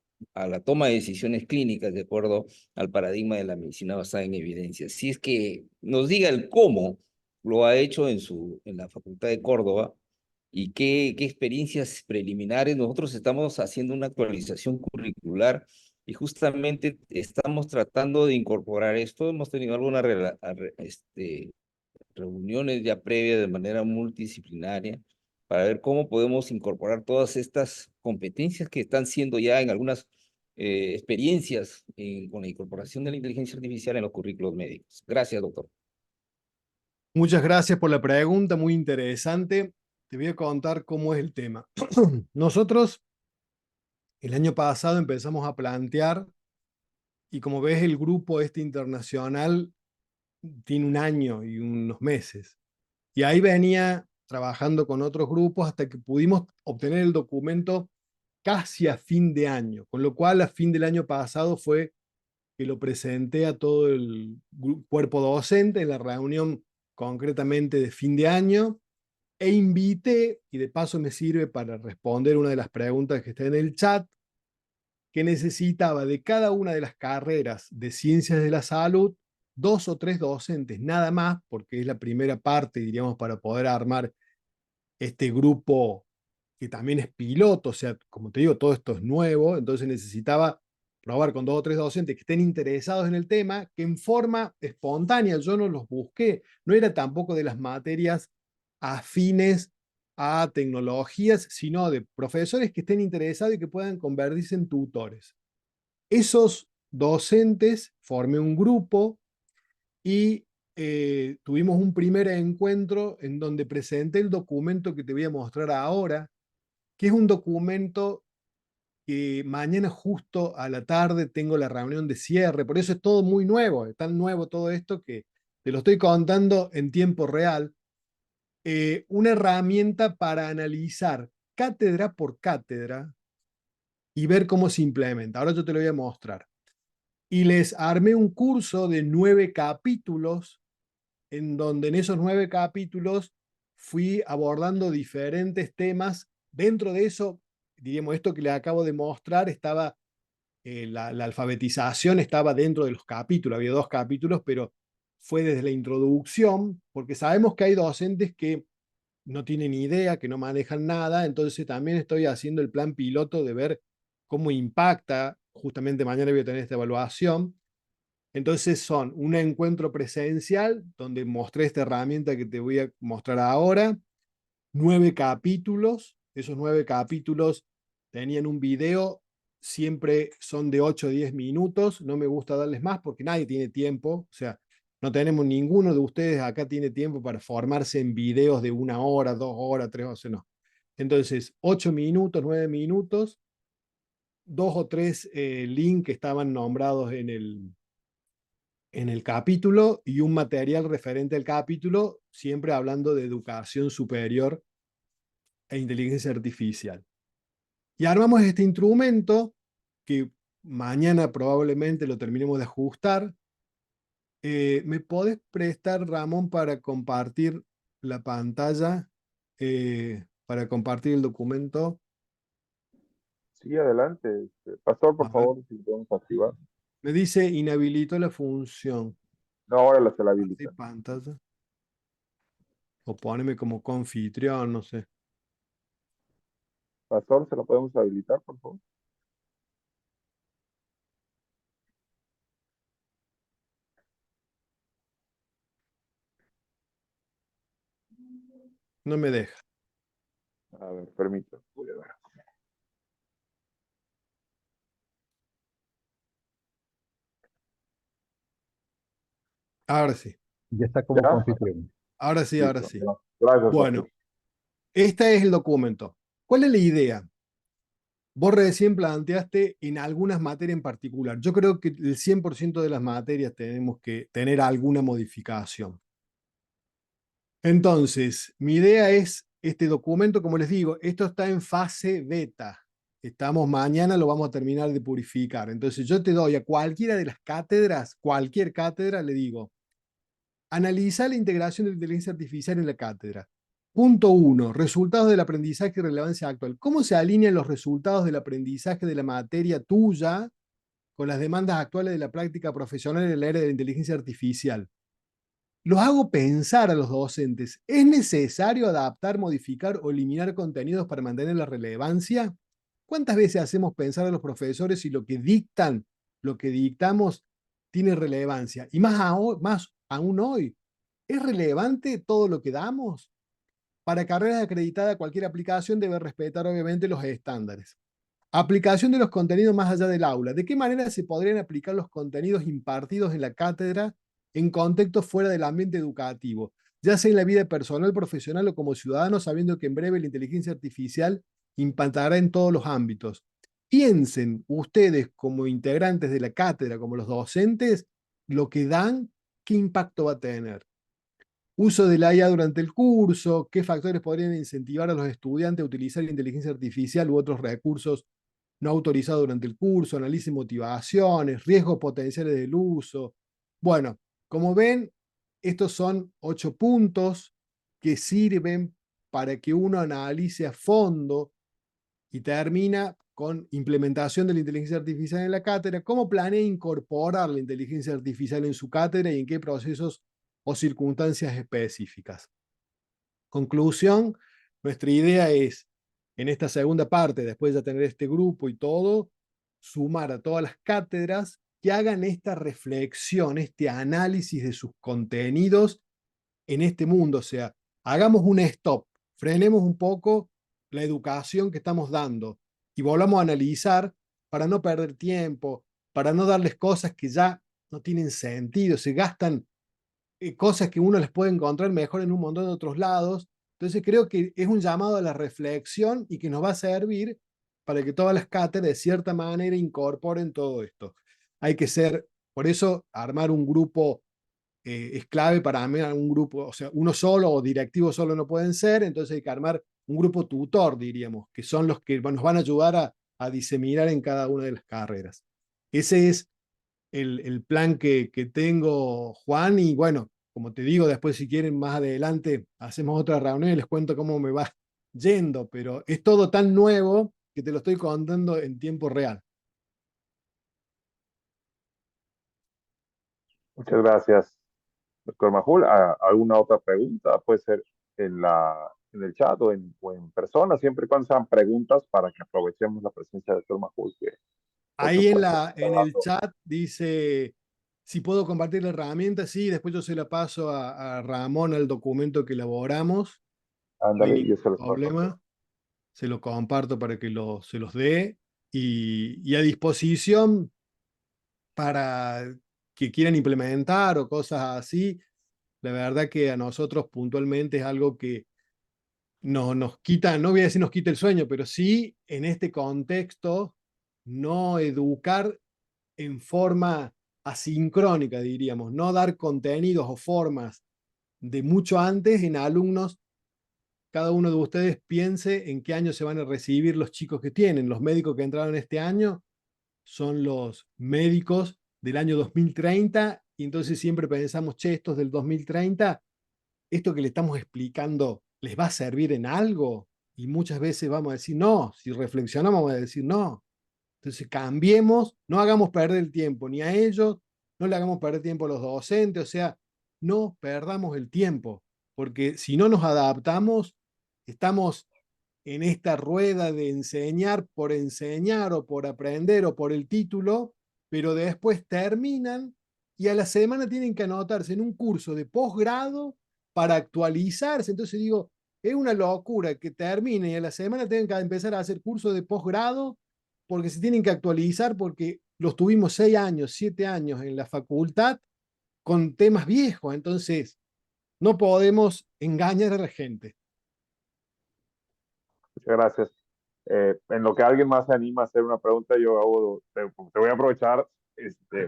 toma de decisiones clínicas de acuerdo al paradigma de la medicina basada en evidencia. Si es que nos diga el cómo lo ha hecho en la Facultad de Córdoba, y qué experiencias preliminares. Nosotros estamos haciendo una actualización curricular y justamente estamos tratando de incorporar esto. Hemos tenido algunas reuniones ya previas de manera multidisciplinaria para ver cómo podemos incorporar todas estas competencias que están siendo ya en algunas experiencias con la incorporación de la inteligencia artificial en los currículos médicos. Gracias, doctor. Muchas gracias por la pregunta, muy interesante. Te voy a contar cómo es el tema. Nosotros el año pasado empezamos a plantear, y como ves, el grupo este internacional tiene un año y unos meses. Y ahí venía trabajando con otros grupos hasta que pudimos obtener el documento casi a fin de año, con lo cual a fin del año pasado fue que lo presenté a todo el cuerpo docente en la reunión concretamente de fin de año, e invité, y de paso me sirve para responder una de las preguntas que está en el chat, que necesitaba de cada una de las carreras de ciencias de la salud 2 o 3 docentes, nada más, porque es la primera parte, diríamos, para poder armar este grupo que también es piloto, o sea, como te digo, todo esto es nuevo, entonces necesitaba probar con 2 o 3 docentes que estén interesados en el tema, que en forma espontánea, yo no los busqué, no era tampoco de las materias afines a tecnologías, sino de profesores que estén interesados y que puedan convertirse en tutores. Esos docentes formé un grupo y tuvimos un primer encuentro en donde presenté el documento que te voy a mostrar ahora, que es un documento que mañana justo a la tarde tengo la reunión de cierre, por eso es todo muy nuevo, es tan nuevo todo esto que te lo estoy contando en tiempo real. Una herramienta para analizar cátedra por cátedra y ver cómo se implementa. Ahora yo te lo voy a mostrar. Y les armé un curso de 9 capítulos, en donde en esos 9 capítulos fui abordando diferentes temas. Dentro de eso, diríamos, esto que les acabo de mostrar, estaba la alfabetización estaba dentro de los capítulos, había 2 capítulos, pero fue desde la introducción, porque sabemos que hay docentes que no tienen idea, que no manejan nada, entonces también estoy haciendo el plan piloto de ver cómo impacta. Justamente mañana voy a tener esta evaluación. Entonces son un encuentro presencial donde mostré esta herramienta que te voy a mostrar ahora, 9 capítulos. Esos 9 capítulos tenían un video, siempre son de 8 o 10 minutos. No me gusta darles más porque nadie tiene tiempo. O sea, no tenemos ninguno de ustedes acá tiene tiempo para formarse en videos de 1 hora, 2 horas, 3 horas, no. Entonces, 8 minutos, 9 minutos, 2 o 3 links que estaban nombrados en el capítulo y un material referente al capítulo, siempre hablando de educación superior e inteligencia artificial. Y armamos este instrumento que mañana probablemente lo terminemos de ajustar. ¿Me podés prestar, Ramón, para compartir la pantalla, para compartir el documento? Sí, adelante. Pastor, A por ver, favor, si podemos activar. me dice inhabilito la función. No, ahora la se la Compartir habilita. pantalla. O poneme como confitrión, no sé. Pastor, ¿se la podemos habilitar, por favor? No me deja. A ver, permítame. Voy a ver. Ahora sí. Ya está como ¿Ya? confitrión. Ahora sí, ahora Listo. sí. Gracias, pastor. Bueno, este es el documento. ¿Cuál es la idea? Vos recién planteaste en algunas materias en particular. Yo creo que el 100% de las materias tenemos que tener alguna modificación. Entonces, mi idea es este documento, como les digo, esto está en fase beta. Estamos mañana, lo vamos a terminar de purificar. Entonces, yo te doy a cualquiera de las cátedras, cualquier cátedra, le digo, analiza la integración de la inteligencia artificial en la cátedra. Punto 1. Resultados del aprendizaje y relevancia actual. ¿Cómo se alinean los resultados del aprendizaje de la materia tuya con las demandas actuales de la práctica profesional en el área de la inteligencia artificial? Los hago pensar a los docentes. ¿Es necesario adaptar, modificar o eliminar contenidos para mantener la relevancia? ¿Cuántas veces hacemos pensar a los profesores si lo que dictan, lo que dictamos, tiene relevancia? Y más aún hoy, ¿es relevante todo lo que damos? Para carreras acreditadas, cualquier aplicación debe respetar obviamente los estándares. Aplicación de los contenidos más allá del aula. ¿De qué manera se podrían aplicar los contenidos impartidos en la cátedra en contextos fuera del ambiente educativo, ya sea en la vida personal, profesional o como ciudadano, sabiendo que en breve la inteligencia artificial impactará en todos los ámbitos? Piensen ustedes como integrantes de la cátedra, como los docentes, lo que dan, qué impacto va a tener. Uso de la IA durante el curso, qué factores podrían incentivar a los estudiantes a utilizar la inteligencia artificial u otros recursos no autorizados durante el curso, análisis motivaciones, riesgos potenciales del uso. Bueno, como ven, estos son 8 puntos que sirven para que uno analice a fondo y termina con implementación de la inteligencia artificial en la cátedra, cómo planea incorporar la inteligencia artificial en su cátedra y en qué procesos o circunstancias específicas. Conclusión, nuestra idea es, en esta segunda parte, después de tener este grupo y todo, sumar a todas las cátedras que hagan esta reflexión, este análisis de sus contenidos en este mundo. O sea, hagamos un stop, frenemos un poco la educación que estamos dando y volvamos a analizar para no perder tiempo, para no darles cosas que ya no tienen sentido, se gastan cosas que uno les puede encontrar mejor en un montón de otros lados. Entonces creo que es un llamado a la reflexión y que nos va a servir para que todas las cátedras de cierta manera incorporen todo esto. Hay que ser, por eso armar un grupo es clave para armar un grupo, o sea, uno solo o directivo solo no pueden ser, entonces hay que armar un grupo tutor, diríamos, que son los que nos van a ayudar a diseminar en cada una de las carreras. Ese es el plan que tengo, Juan, y bueno, como te digo, después si quieren más adelante hacemos otra reunión y les cuento cómo me va yendo, pero es todo tan nuevo que te lo estoy contando en tiempo real. Muchas gracias, doctor Majul. ¿Alguna otra pregunta? Puede ser en el chat o en persona, siempre y cuando sean preguntas para que aprovechemos la presencia del doctor Majul, que por Ahí supuesto está en el dando. chat dice si puedo compartir la herramienta. Sí, después yo se la paso a Ramón el documento que elaboramos. No hay Ándale, yo ningún se los paso a todos. problema. Se lo comparto para que se los dé. Y a disposición para que quieran implementar o cosas así. La verdad que a nosotros puntualmente es algo que no, nos quita, no voy a decir nos quita el sueño, pero sí en este contexto no educar en forma asincrónica, diríamos, no dar contenidos o formas de mucho antes en alumnos. Cada uno de ustedes piense en qué año se van a recibir los chicos que tienen. Los médicos que entraron este año son los médicos del año 2030 y entonces siempre pensamos, che, estos del 2030, esto que le estamos explicando, ¿les va a servir en algo? Y muchas veces vamos a decir no, si reflexionamos vamos a decir no. Entonces cambiemos, no hagamos perder el tiempo ni a ellos, no le hagamos perder tiempo a los docentes, o sea, no perdamos el tiempo, porque si no nos adaptamos, estamos en esta rueda de enseñar o por aprender o por el título, pero después terminan y a la semana tienen que anotarse en un curso de posgrado para actualizarse. Entonces digo, es una locura que termine y a la semana tengan que empezar a hacer cursos de posgrado porque se tienen que actualizar porque los tuvimos 6 años, 7 años en la facultad con temas viejos. Entonces, no podemos engañar a la gente. Muchas gracias. En lo que alguien más se anima a hacer una pregunta, te voy a aprovechar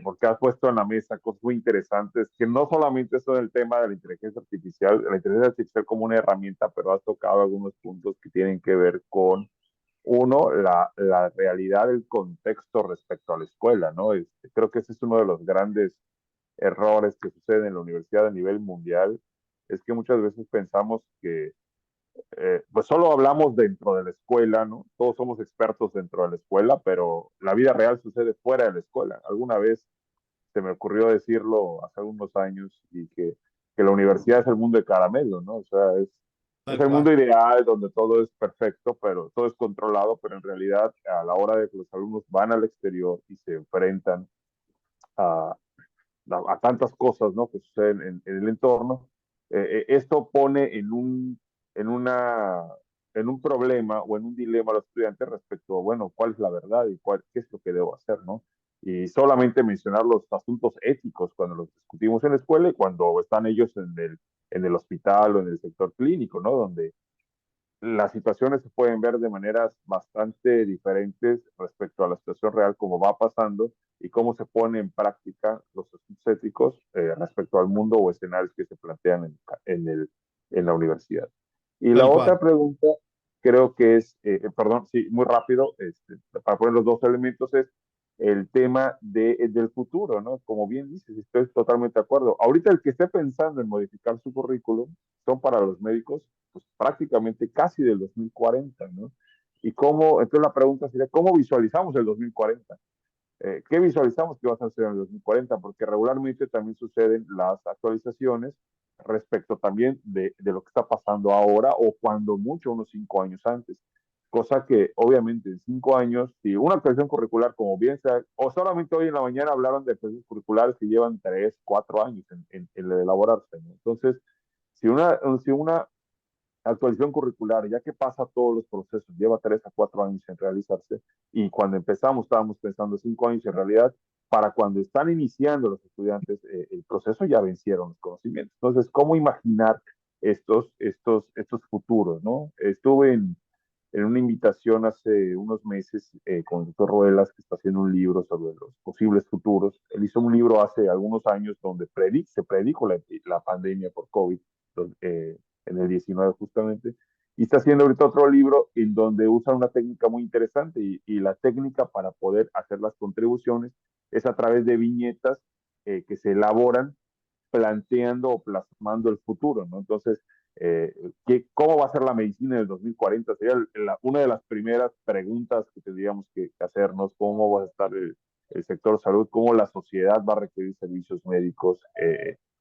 porque has puesto en la mesa cosas muy interesantes, que no solamente son el tema de la inteligencia artificial como una herramienta, pero has tocado algunos puntos que tienen que ver con, uno, la realidad del contexto respecto a la escuela, ¿no? Creo que ese es uno de los grandes errores que suceden en la universidad a nivel mundial, es que muchas veces pensamos que pues solo hablamos dentro de la escuela, ¿no? Todos somos expertos dentro de la escuela, pero la vida real sucede fuera de la escuela. Alguna vez se me ocurrió decirlo hace algunos años que la universidad es el mundo de caramelo, ¿no? O sea, es Tal el cual. mundo ideal donde todo es perfecto, pero todo es controlado, pero en realidad a la hora de que los alumnos van al exterior y se enfrentan a, a tantas cosas, ¿no? Que suceden en el entorno, esto pone en, una, en un problema o en un dilema a los estudiantes respecto a, bueno, cuál es la verdad y qué es lo que debo hacer, ¿no? Y solamente mencionar los asuntos éticos cuando los discutimos en la escuela y cuando están ellos en el hospital o en el sector clínico, ¿no? Donde las situaciones se pueden ver de maneras bastante diferentes respecto a la situación real, como va pasando y cómo se pone en práctica los asuntos éticos respecto al mundo o escenarios que se plantean en la universidad. Y la Tal otra cual. pregunta creo que es, perdón, sí, muy rápido, para poner los dos elementos, es el tema del futuro, ¿no? Como bien dices, estoy totalmente de acuerdo. Ahorita el que esté pensando en modificar su currículum son para los médicos pues, prácticamente casi del 2040, ¿no? Y cómo, entonces la pregunta sería, ¿cómo visualizamos el 2040? ¿Qué visualizamos que va a suceder en el 2040? Porque regularmente también suceden las actualizaciones respecto también de lo que está pasando ahora o cuando mucho unos 5 años antes. Cosa que obviamente en 5 años, si una actualización curricular, como bien sea, o solamente hoy en la mañana hablaron de actualizaciones curriculares que llevan 3, 4 años en elaborarse, ¿no? Entonces, si una actualización curricular, ya que pasa todos los procesos, lleva 3 a 4 años en realizarse y cuando empezamos estábamos pensando 5 años en realidad, para cuando están iniciando los estudiantes el proceso ya vencieron los conocimientos. Entonces, ¿cómo imaginar estos futuros? ¿No? Estuve en una invitación hace unos meses con el doctor Ruelas, que está haciendo un libro sobre los posibles futuros. Él hizo un libro hace algunos años donde se predijo la pandemia por COVID, en el 19 justamente, y está haciendo ahorita otro libro en donde usa una técnica muy interesante y la técnica para poder hacer las contribuciones es a través de viñetas que se elaboran planteando o plasmando el futuro, ¿no? Entonces, ¿cómo va a ser la medicina en el 2040? Sería una de las primeras preguntas que tendríamos que hacernos, cómo va a estar el sector salud, cómo la sociedad va a requerir servicios médicos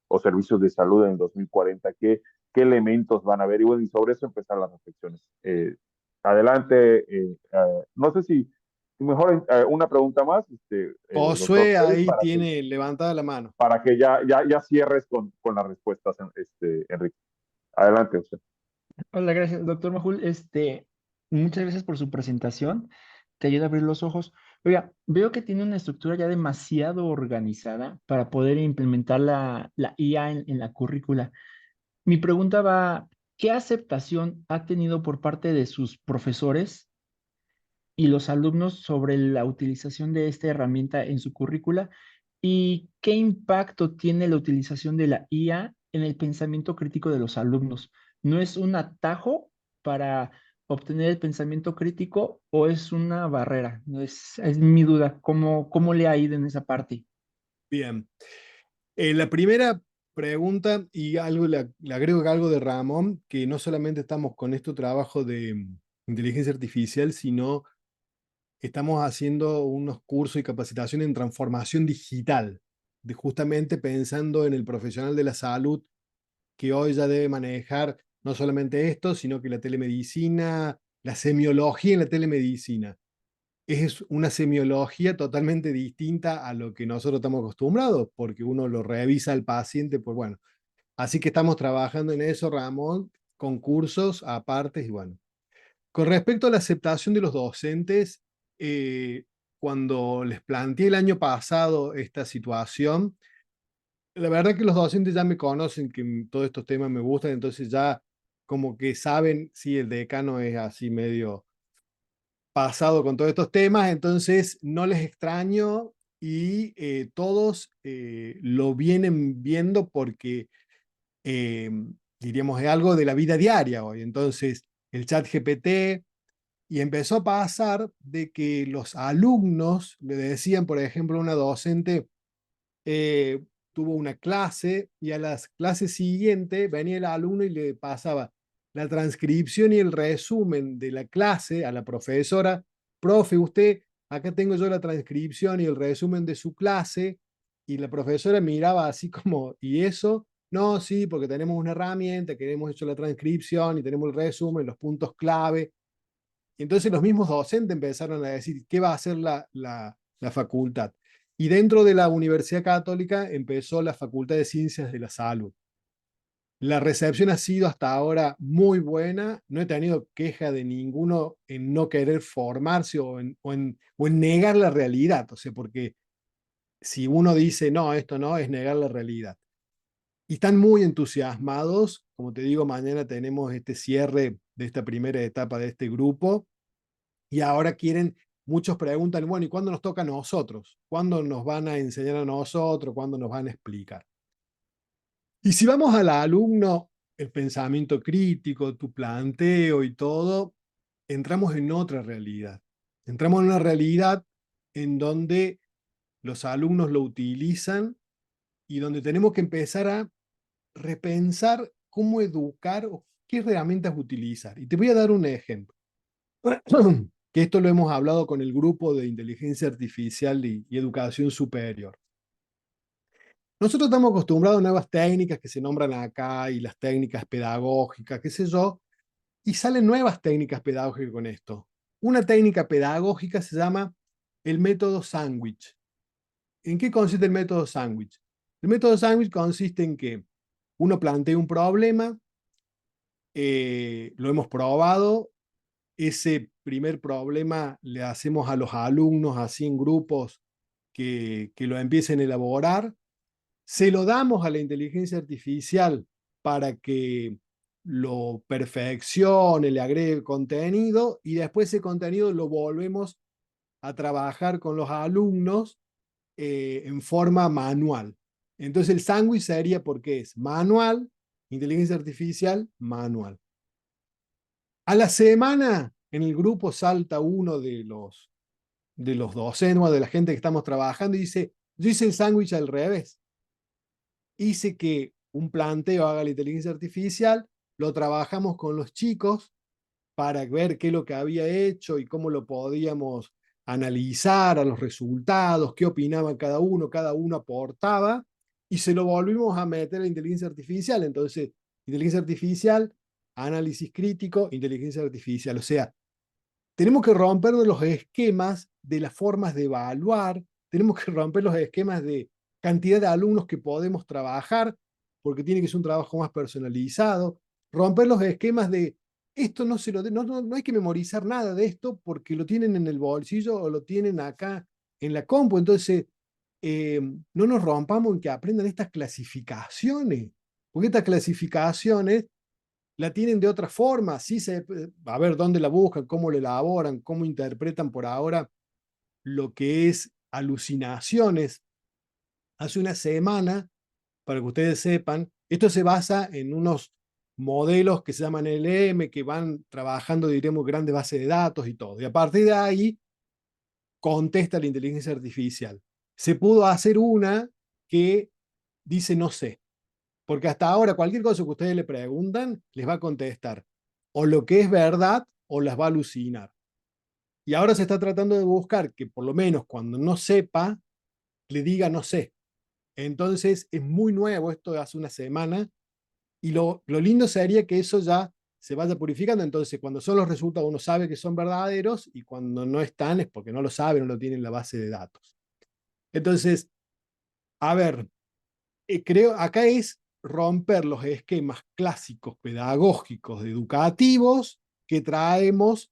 o servicios de salud en el 2040, qué elementos van a haber, y bueno, y sobre eso empezar las reflexiones. Adelante, no sé si mejor una pregunta más, doctor Josué Félix, ahí tiene levantada la mano. para que ya cierres con las respuestas, Enrique. Adelante usted. Hola, gracias, doctor Majul. Muchas gracias por su presentación. Te ayuda a abrir los ojos. Oiga, veo que tiene una estructura ya demasiado organizada para poder implementar la IA en la currícula. Mi pregunta va, ¿qué aceptación ha tenido por parte de sus profesores y los alumnos sobre la utilización de esta herramienta en su currícula? ¿Y qué impacto tiene la utilización de la IA en el pensamiento crítico de los alumnos? ¿No es un atajo para obtener el pensamiento crítico o es una barrera? No es mi duda. ¿Cómo le ha ido en esa parte? Bien. La primera pregunta, y algo le agrego algo de Ramón, que no solamente estamos con este trabajo de inteligencia artificial, sino estamos haciendo unos cursos y capacitación en transformación digital, de justamente pensando en el profesional de la salud que hoy ya debe manejar no solamente esto, sino que la telemedicina, la semiología en la telemedicina. Es una semiología totalmente distinta a lo que nosotros estamos acostumbrados, porque uno lo revisa al paciente, pues bueno. Así que estamos trabajando en eso, Ramón, con cursos aparte y bueno. Con respecto a la aceptación de los docentes, eh, cuando les planteé el año pasado esta situación, la verdad que los docentes ya me conocen, que todos estos temas me gustan, entonces ya como que saben si el decano es así medio pasado con todos estos temas, entonces no les extraño y todos lo vienen viendo porque eh, diríamos es algo de la vida diaria hoy. Entonces el chat GPT y empezó a pasar de que los alumnos le decían, por ejemplo, a una docente tuvo una clase y a las clases siguientes venía el alumno y le pasaba la transcripción y el resumen de la clase a la profesora. Profe, usted, acá tengo yo la transcripción y el resumen de su clase, y la profesora miraba así como, ¿y eso? No, sí, porque tenemos una herramienta, que hemos hecho la transcripción y tenemos el resumen, los puntos clave. Y entonces los mismos docentes empezaron a decir, ¿qué va a hacer la facultad? Y dentro de la Universidad Católica empezó la Facultad de Ciencias de la Salud. La recepción ha sido hasta ahora muy buena, no he tenido queja de ninguno en no querer formarse o en negar la realidad, o sea, porque si uno dice, no, esto no, es negar la realidad. Y están muy entusiasmados, como te digo, mañana tenemos este cierre de esta primera etapa de este grupo, y ahora quieren, muchos preguntan, bueno, ¿y cuándo nos toca a nosotros? ¿Cuándo nos van a enseñar a nosotros? ¿Cuándo nos van a explicar? Y si vamos al alumno, el pensamiento crítico, tu planteo y todo, entramos en otra realidad. Entramos en una realidad en donde los alumnos lo utilizan y donde tenemos que empezar a repensar cómo educar o qué herramientas utilizar. Y te voy a dar un ejemplo. Que esto lo hemos hablado con el grupo de inteligencia artificial y educación superior. Nosotros estamos acostumbrados a nuevas técnicas que se nombran acá y las técnicas pedagógicas, qué sé yo, y salen nuevas técnicas pedagógicas con esto. Una técnica pedagógica se llama el método sándwich. ¿En qué consiste el método sándwich? El método sándwich consiste en que uno plantea un problema, lo hemos probado, ese primer problema le hacemos a los alumnos así en grupos que lo empiecen a elaborar, se lo damos a la inteligencia artificial para que lo perfeccione, le agregue contenido y después ese contenido lo volvemos a trabajar con los alumnos en forma manual. Entonces el sándwich sería porque es manual, inteligencia artificial, manual. A la semana en el grupo salta uno de los docentes o de la gente que estamos trabajando y dice, yo hice el sándwich al revés. Hice que un planteo haga la inteligencia artificial, lo trabajamos con los chicos para ver qué es lo que había hecho y cómo lo podíamos analizar a los resultados, qué opinaba cada uno aportaba, y se lo volvimos a meter a la inteligencia artificial. Entonces, inteligencia artificial, análisis crítico, inteligencia artificial. O sea, tenemos que romper los esquemas de las formas de evaluar, tenemos que romper los esquemas de cantidad de alumnos que podemos trabajar, porque tiene que ser un trabajo más personalizado, romper los esquemas de esto no se lo no hay que memorizar nada de esto porque lo tienen en el bolsillo o lo tienen acá en la compu. Entonces, no nos rompamos en que aprendan estas clasificaciones, porque estas clasificaciones la tienen de otra forma, sí a ver dónde la buscan, cómo la elaboran, cómo interpretan por ahora lo que es alucinaciones. Hace una semana, para que ustedes sepan, esto se basa en unos modelos que se llaman LM, que van trabajando, diremos, grandes bases de datos y todo. Y a partir de ahí, contesta la inteligencia artificial. Se pudo hacer una que dice no sé, porque hasta ahora cualquier cosa que ustedes le preguntan, les va a contestar o lo que es verdad o las va a alucinar. Y ahora se está tratando de buscar que por lo menos cuando no sepa, le diga no sé. Entonces es muy nuevo esto de hace una semana y lo lindo sería que eso ya se vaya purificando. Entonces cuando son los resultados uno sabe que son verdaderos y cuando no están es porque no lo sabe, no lo tiene en la base de datos. Entonces, a ver, creo acá es romper los esquemas clásicos pedagógicos educativos que traemos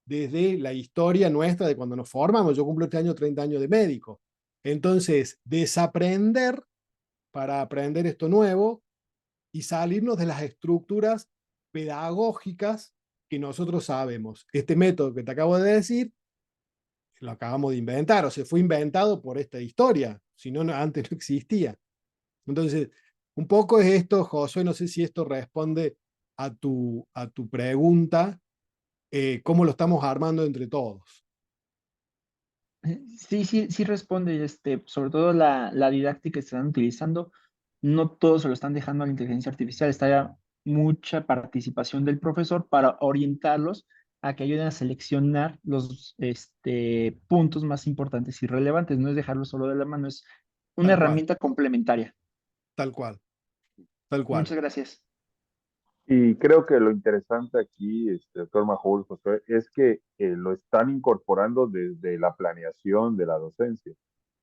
desde la historia nuestra de cuando nos formamos. Yo cumplo este año 30 años de médico. Entonces, desaprender para aprender esto nuevo y salirnos de las estructuras pedagógicas que nosotros sabemos. Este método que te acabo de decir, lo acabamos de inventar, o sea, fue inventado por esta historia, si no, antes no existía. Entonces, un poco es esto, Josué, no sé si esto responde a tu pregunta, cómo lo estamos armando entre todos. Sí, sí, sí responde, sobre todo la didáctica que están utilizando, no todos se lo están dejando a la inteligencia artificial, está ya mucha participación del profesor para orientarlos a que ayuden a seleccionar los puntos más importantes y relevantes, no es dejarlo solo de la mano, es una Tal cual, herramienta complementaria. tal cual, tal cual. Muchas gracias. Y creo que lo interesante aquí, doctor Majul, José, es que lo están incorporando desde la planeación de la docencia.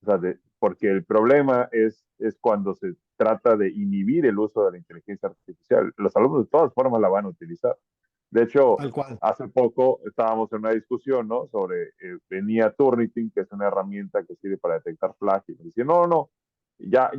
O sea, porque el problema es cuando se trata de inhibir el uso de la inteligencia artificial. Los alumnos de todas formas la van a utilizar. De hecho, Tal cual. hace poco estábamos en una discusión, ¿no? Sobre, venía Turnitin, que es una herramienta que sirve para detectar plagio. Y dice, no, no, no,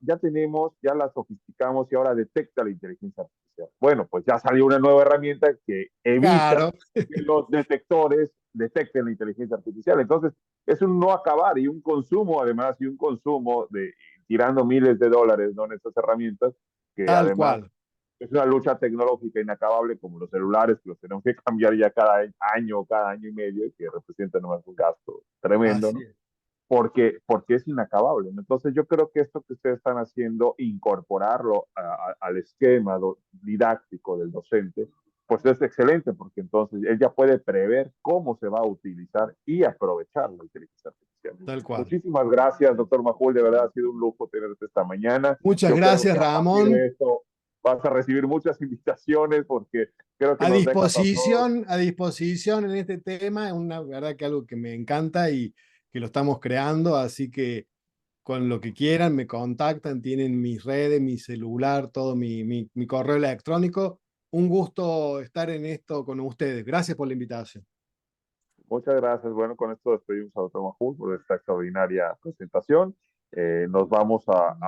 ya tenemos, ya la sofisticamos y ahora detecta la inteligencia artificial. Bueno, pues ya salió una nueva herramienta que evita Claro, que los detectores detecten la inteligencia artificial. Entonces, es un no acabar y un consumo, además, y un consumo de tirando miles de dólares, ¿no? En estas herramientas, que tal además cual. es una lucha tecnológica inacabable como los celulares, que los tenemos que cambiar ya cada año y medio, que representa nomás un gasto tremendo, Así ¿no? es. Porque es inacabable, ¿no? Entonces yo creo que esto que ustedes están haciendo, incorporarlo al esquema didáctico del docente, pues es excelente, porque entonces él ya puede prever cómo se va a utilizar y aprovechar la inteligencia artificial. Tal cual. Muchísimas gracias, doctor Majul, de verdad ha sido un lujo tenerte esta mañana. Muchas Yo creo gracias, que a partir de Ramón. esto vas a recibir muchas invitaciones porque creo que nos dejas a todos. A disposición en este tema, es una verdad que algo que me encanta y que lo estamos creando, así que con lo que quieran me contactan, tienen mis redes, mi celular, todo mi correo electrónico. Un gusto estar en esto con ustedes. Gracias por la invitación. Muchas gracias. Bueno, con esto despedimos a doctor Majul por esta extraordinaria presentación. Nos vamos a un